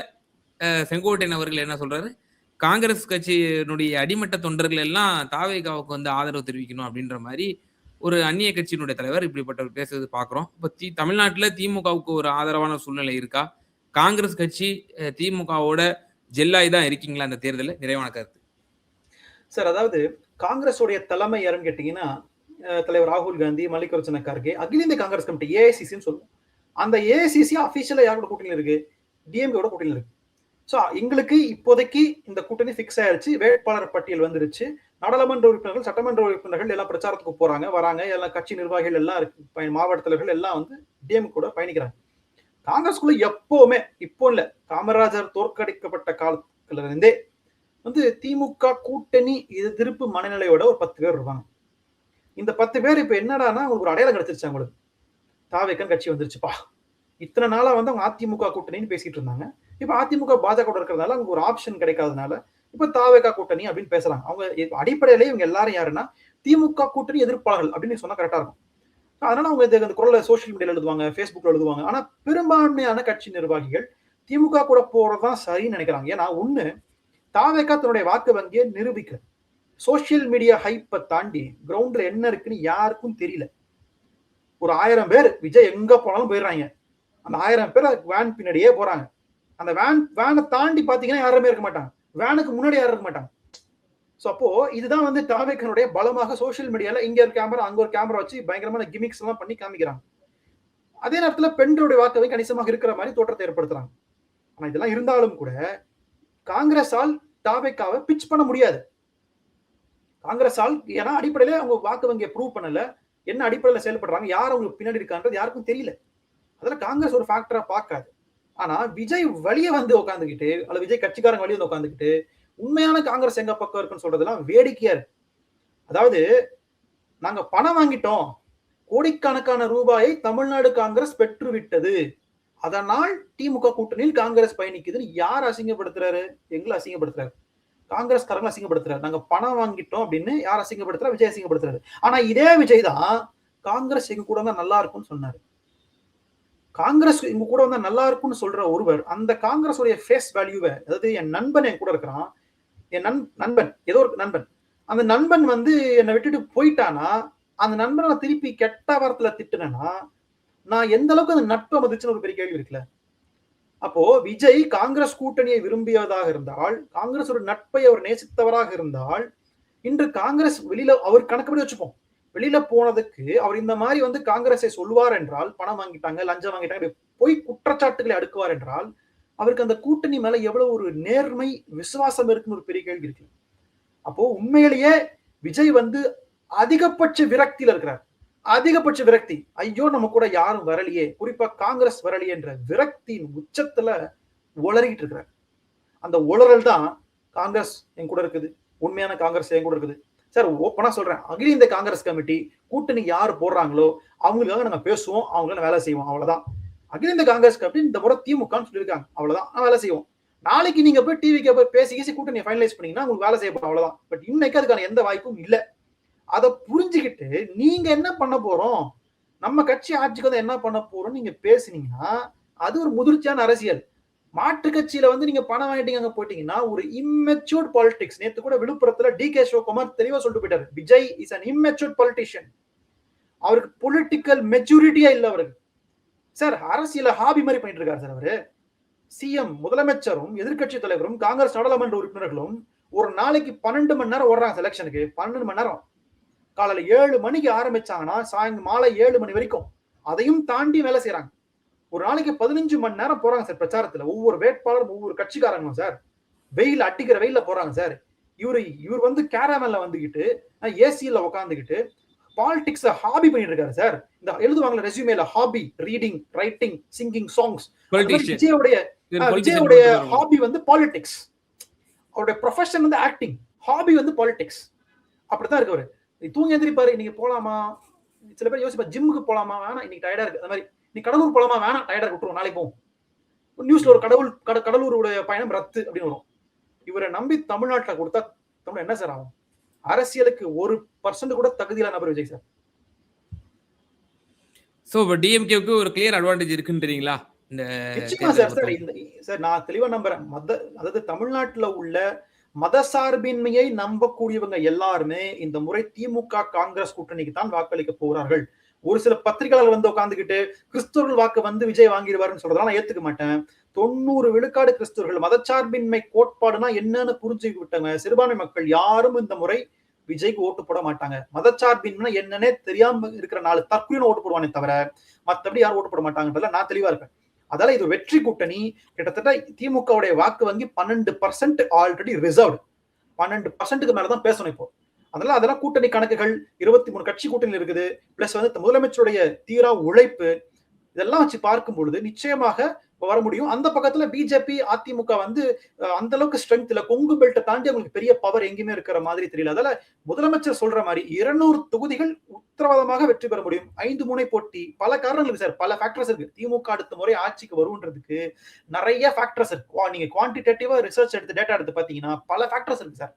செங்கோட்டையன் அவர்கள் என்ன சொல்றாரு, காங்கிரஸ் கட்சியினுடைய அடிமட்ட தொண்டர்கள் எல்லாம் தாவேகாவுக்கு வந்து ஆதரவு தெரிவிக்கணும் அப்படின்ற மாதிரி ஒரு அந்நிய கட்சியினுடைய தலைவர் இப்படிப்பட்டவர் பேசுறது பார்க்கிறோம். இப்ப தமிழ்நாட்டுல திமுகவுக்கு ஒரு ஆதரவான சூழ்நிலை இருக்கா? காங்கிரஸ் கட்சி திமுகவோட ஜெல்லாய் தான் இருக்கீங்களா இந்த தேர்தலில்? நிறைவான கருத்து. சார், அதாவது காங்கிரஸோடைய தலைமை யாருன்னு கேட்டீங்கன்னா, தலைவர் ராகுல் காந்தி, மல்லிகார்ஜுன கார்கே, அகில இந்திய காங்கிரஸ் கமிட்டி ஏஐசிசின்னு சொல்லுவோம். அந்த ஏஐசிசி அபிஷியலா யாரோட கூட்டணியில் இருக்கு? டிஎம்கேவோட கூட்டணியில் இருக்கு. சோ எங்களுக்கு இப்போதைக்கு இந்த கூட்டணி பிக்ஸ் ஆயிருச்சு. வேட்பாளர் பட்டியல் வந்துருச்சு. நாடாளுமன்ற உறுப்பினர்கள், சட்டமன்ற உறுப்பினர்கள் எல்லாம் பிரச்சாரத்துக்கு போறாங்க, வராங்க. எல்லாம் கட்சி நிர்வாகிகள் எல்லாம் இருக்கு, மாவட்ட தலைவர்கள் எல்லாம் வந்து டிஎம்கே கூட பயணிக்கிறாங்க. காங்கிரஸ்குள்ள எப்பவுமே, இப்போ இல்ல, காமராஜர் தோற்கடிக்கப்பட்ட காலத்துல இருந்தே வந்து திமுக கூட்டணி எதிர்ப்பு மனநிலையோட ஒரு 10 பேர் இருப்பாங்க. இந்த 10 பேர் இப்ப என்னடானா உங்களுக்கு ஒரு அடையாளம் கிடைச்சிருச்சு. அவங்களுக்கு தாவேக்கன் கட்சி வந்துருச்சுப்பா. இத்தனை நாளா வந்து அவங்க அதிமுக கூட்டணின்னு பேசிட்டு இருந்தாங்க. இப்ப அதிமுக பாஜக இருக்கிறதுனால அவங்க ஒரு ஆப்ஷன் கிடைக்காதனால இப்ப தாவேகா கூட்டணி அப்படின்னு பேசுறாங்க. அவங்க அடிப்படையிலேயே இவங்க எல்லாரும் யாருன்னா திமுக கூட்டணி எதிர்ப்பாளர்கள் அப்படின்னு சொன்னா கரெக்டா இருக்கும். அதனால அவங்க இந்த குரலை சோசியல் மீடியால எழுதுவாங்க, பேஸ்புக்ல எழுதுவாங்க. ஆனா பெரும்பான்மையான கட்சி நிர்வாகிகள் திமுக கூட போறதுதான் சரின்னு நினைக்கிறாங்க. ஏன்னா ஒண்ணு, தாவேகா தன்னுடைய வாக்கு வங்கியை நிரூபிக்க சோசியல் மீடியா ஹைப்பை தாண்டி கிரவுண்ட்ல என்ன இருக்குன்னு யாருக்கும் தெரியல. ஒரு 1000 பேர் விஜய் எங்க போனாலும் போயிடுறாங்க. அந்த 1000 பேர் வேன் பின்னாடியே போறாங்க. அந்த வேனை தாண்டி பாத்தீங்கன்னா யாருமே இருக்க மாட்டாங்க. வேனுக்கு முன்னாடி யாரும் இருக்க மாட்டாங்க. சோ அப்போ இதுதான் வந்து தாவேக்கனுடைய பலமாக சோசியல் மீடியால இங்க ஒரு கேமரா, அங்க ஒரு கேமரா வச்சு பயங்கரமான கிமிக்ஸ் எல்லாம் பண்ணி காமிக்கிறாங்க. அதே நேரத்துல பெண்களுடைய வாக்கவை கணிசமாக இருக்கிற மாதிரி தோற்றத்தை ஏற்படுத்துறாங்க. ஆனா இதெல்லாம் இருந்தாலும் கூட காங்கிரஸால் தாவேக்காவை பிட்ச் பண்ண முடியாது. காங்கிரஸால், ஏன்னா அடிப்படையில அவங்க வாக்கு வங்கியை ப்ரூவ் பண்ணல, என்ன அடிப்படையில செயல்படுறாங்க, யார் அவங்களுக்கு பின்னாடி இருக்கான்றது யாருக்கும் தெரியல. அதுல காங்கிரஸ் ஒரு ஃபேக்டரா பார்க்காது. ஆனா விஜய் வழிய வந்து உட்காந்துக்கிட்டு, அல்லது விஜய் கட்சிக்காரங்க வழிய வந்து உட்காந்துக்கிட்டு உண்மையான காங்கிரஸ் எங்க பக்கம் இருக்குன்னு சொல்றதெல்லாம் வேடிக்கையா இருக்கு. அதாவது நாங்க பணம் வாங்கிட்டோம், கோடிக்கணக்கான ரூபாயை தமிழ்நாடு காங்கிரஸ் பெற்று விட்டது, அதனால் திமுக கூட்டணியில் காங்கிரஸ் பயணிக்குதுன்னு யார் அசிங்கப்படுத்துறாரு? எங்களை அசிங்கப்படுத்துறாரு, காங்கிரஸ்காரங்க அசிங்கப்படுத்துறாரு. நாங்க பணம் வாங்கிட்டோம் அப்படின்னு யார் அசிங்கப்படுத்துறா? விஜய் அசிங்கப்படுத்துறாரு. ஆனா இதே விஜய் தான் காங்கிரஸ் எங்க கூட தான் நல்லா இருக்கும்னு சொன்னாரு. காங்கிரஸ் எங்க கூட வந்தா நல்லா இருக்கும்னு சொல்ற ஒருவர் அந்த காங்கிரஸ் உடைய ஃபேஸ் வேல்யூவை, அதாவது என் நண்பன் என் கூட இருக்கிறான், என் நண்பன் ஏதோ ஒரு நண்பன், அந்த நண்பன் வந்து என்னை விட்டுட்டு போயிட்டானா, அந்த நண்பனை நான் திருப்பி கெட்ட வாரத்துல திட்டுனேன்னா நான் எந்த அளவுக்கு அந்த நட்பை மதிச்சுன்னு ஒரு பெரிய கேள்வி இருக்குல்ல. அப்போ விஜய் காங்கிரஸ் கூட்டணியை விரும்பியதாக இருந்தால், காங்கிரஸ் ஒரு நட்பை அவர் நேசித்தவராக இருந்தால், இன்று காங்கிரஸ் வெளியில அவர் கணக்குப்படி வச்சுப்போம், வெளியில போனதுக்கு அவர் இந்த மாதிரி வந்து காங்கிரஸை சொல்லுவார் என்றால், பணம் வாங்கிட்டாங்க, லஞ்சம் வாங்கிட்டாங்க, போய் குற்றச்சாட்டுகளை அடுக்குவார் என்றால், அவருக்கு அந்த கூட்டணி மேல எவ்வளவு ஒரு நேர்மை, விசுவாசம் இருக்குன்னு ஒரு பெரிய கேள்வி இருக்கு. அப்போ உண்மையிலேயே விஜய் வந்து அதிகபட்ச விரக்தியில இருக்கிறார். அதிகபட்ச விரக்தி, ஐயோ நம்ம கூட யாரும் வரலையே, குறிப்பா காங்கிரஸ் வரலையே என்ற விரக்தியின் உச்சத்துல உளறிட்டு இருக்கிறார். அந்த உளறல் தான் காங்கிரஸ் என் கூட இருக்குது, உண்மையான காங்கிரஸ் என் கூட இருக்குது. சார் ஓப்பனா சொல்றேன், அகில இந்திய காங்கிரஸ் கமிட்டி கூட்டணி யார் போடுறாங்களோ அவங்களுக்காக நாங்க பேசுவோம், அவங்களுக்கு வேலை செய்வோம், அவ்வளவுதான். அகில இந்திய காங்கிரஸ் கமிட்டி இந்த முறை திமுகன்னு சொல்லியிருக்காங்க, அவ்வளவுதான், வேலை செய்வோம். நாளைக்கு நீங்க போய் டிவிக்கு போய் பேசி கூட்டணியை ஃபைனலைஸ் பண்ணீங்கன்னா உங்களுக்கு வேலை செய்யப்படும், அவ்வளவுதான். பட் இன்னைக்கு அதுக்கான எந்த வாய்ப்பும் இல்லை. அதை புரிஞ்சுக்கிட்டு நீங்க என்ன பண்ண போறோம், நம்ம கட்சி ஆட்சிக்கு வந்து என்ன பண்ண போறோம் நீங்க பேசுனீங்கன்னா அது ஒரு முதிர்ச்சியான அரசியல். மாற்று கட்சியில வந்து நீங்க பணம் வாங்கிட்டீங்க அங்க போயிட்டீங்கன்னா ஒரு இம்மெச்சூர்ட் பாலிடிக்ஸ். நேத்து கூட விழுப்புரத்துல டி.கே. சிவகுமார் தெளிவா சொல்லிட்டு போயிட்டாரு, Vijay is an immatured politician. அவருக்கு பொலிட்டிக்கல் மெச்சூரிட்டியா இல்ல அவருக்கு. சார் அரசியல ஹாபி மாதிரி பண்ணிட்டு இருக்காரு சார் அவரு. சிஎம், முதலமைச்சரும் எதிர்கட்சி தலைவரும் காங்கிரஸ் நாடாளுமன்ற உறுப்பினர்களும் ஒரு நாளைக்கு 12 மணி நேரம் ஓடுறாங்க செலக்ஷனுக்கு. 12 மணி நேரம், காலையில 7 மணிக்கு ஆரம்பிச்சாங்கன்னா சாயங்காலம் மாலை 7 மணி வரைக்கும், அதையும் தாண்டி வேலை செய்யறாங்க. ஒரு நாளைக்கு 15 மணி நேரம் போறாங்க சார் பிரச்சாரத்துல, ஒவ்வொரு வேட்பாளரும் ஒவ்வொரு கட்சிக்காரங்களும் சார். வெயில் அட்டிக்கிற வெயில போறாங்க சார். இவர் வந்து கேரவன்ல வந்துகிட்டு ஏசியில உட்காந்துக்கிட்டு பாலிடிக்ஸ் ஹாபி பண்ணிட்டு இருக்காரு சார். இந்த எழுதுவாங்கல ரெஸ்யூமேல hobby reading, writing, singing songs. விஜயோடைய ஹாபி வந்து பாலிடிக்ஸ். அவருடைய ப்ரொஃபஷன் வந்து ஆக்டிங், ஹாபி வந்து பாலிடிக்ஸ். அப்படித்தான் இருக்கு அவரு. தூங்கி எந்திரிப்பாரு, இன்னைக்கு போலாமா, சில பேர் யோசிப்பா ஜிம்முக்கு போலாமா, வேணாம் இன்னைக்கு டயர்டா இருக்கு. அந்த மாதிரி நீ கடலூர் போலாமா, வேணாம் டயர்டா விட்டுருவோம் நாளைக்கு போவோம். நியூஸ்ல ஒரு கடலூருடைய பயணம் ரத்து அப்படின்னு வரும். இவரை நம்பி தமிழ்நாட்டில் கொடுத்தா தமிழ் என்ன சார் ஆகும்? அரசியலுக்கு 1% கூட தகுதியில நபர் விஜய் சார். சோ டிஎம்கேவுக்கு ஒரு கிளியர் அட்வான்டேஜ் இருக்குன்றீங்களா? நிச்சயமா சார் நான் தெளிவா நம்புறேன். அதாவது தமிழ்நாட்டுல உள்ள மதசார்பின்மையை நம்பக்கூடியவங்க எல்லாருமே இந்த முறை திமுக காங்கிரஸ் கூட்டணிக்கு தான் வாக்களிக்க போகிறார்கள். ஒரு சில பத்திரிகையாளர் வந்து உட்காந்துக்கிட்டு கிறிஸ்தவர்கள் வாக்கு வந்து விஜய் வாங்கிடுவாருன்னு சொல்றதா நான் ஏத்துக்க மாட்டேன். 90 விழுக்காடு கிறிஸ்தவர்கள் மதச்சார்பின்மை கோட்பாடுனா என்னன்னு புரிஞ்சுக்கிட்டு விட்டாங்க சிறுபான்மை மக்கள் யாரும் இந்த முறை விஜய்க்கு ஓட்டு போட மாட்டாங்க. மதச்சார்பின்மை என்னன்னே தெரியாம இருக்கிற 4 தற்கொலைன்னு ஓட்டு போடுவானே தவிர மத்தபடி யாரும் ஓட்டு போட மாட்டாங்கன்றதுல நான் தெளிவா இருப்பேன். அதால இது வெற்றி கூட்டணி. கிட்டத்தட்ட திமுகவுடைய வாக்கு வங்கி 12% ஆல்ரெடி ரிசர்வ்டு. 12%க்கு மேலதான் பேசணும் இப்போ. அதெல்லாம் கூட்டணி கணக்குகள் 23 கட்சி கூட்டணி இருக்குது. பிளஸ் வந்து முதலமைச்சருடைய தீரா உழைப்பு இதெல்லாம் வச்சு பார்க்கும் பொழுது நிச்சயமாக வர முடியும். அந்த பக்கத்துல பிஜேபி, அதிமுக வந்து அந்த அளவுக்கு ஸ்ட்ரென்த் இல்ல. கொங்கு பெல்ட்டை தாண்டி அவங்களுக்கு பெரிய பவர் எங்கேயுமே இருக்கிற மாதிரி தெரியல. அதால முதலமைச்சர் சொல்ற மாதிரி 200 தொகுதிகள் உத்தரவாதமாக வெற்றி பெற முடியும். 5 முனை போட்டி. பல காரணங்களுக்கு சார், பல ஃபேக்டர்ஸ் இருக்கு. திமுக அடுத்த முறை ஆட்சிக்கு வருன்றதுக்கு நிறைய ஃபேக்டர்ஸ் இருக்கு. நீங்க குவான்டிடேட்டிவா ரிசர்ச் எடுத்து டேட்டா எடுத்து பாத்தீங்கன்னா பல ஃபேக்டர்ஸ் இருக்கு சார்.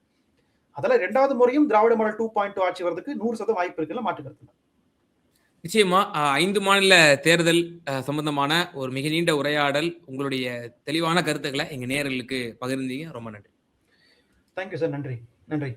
அதெல்லாம் 2வது முறையும் திராவிட மாடல் 2.2 ஆட்சி வரதுக்கு 100% வாய்ப்பு இருக்குல்ல, மாற்றுக்கிறது. நிச்சயமா 5 மாநில தேர்தல் சம்பந்தமான ஒரு மிக நீண்ட உரையாடல், உங்களுடைய தெளிவான கருத்துக்களை எங்க நேயர்களுக்கு பகிர்ந்தீங்க. ரொம்ப நன்றி. Thank you sir. நன்றி.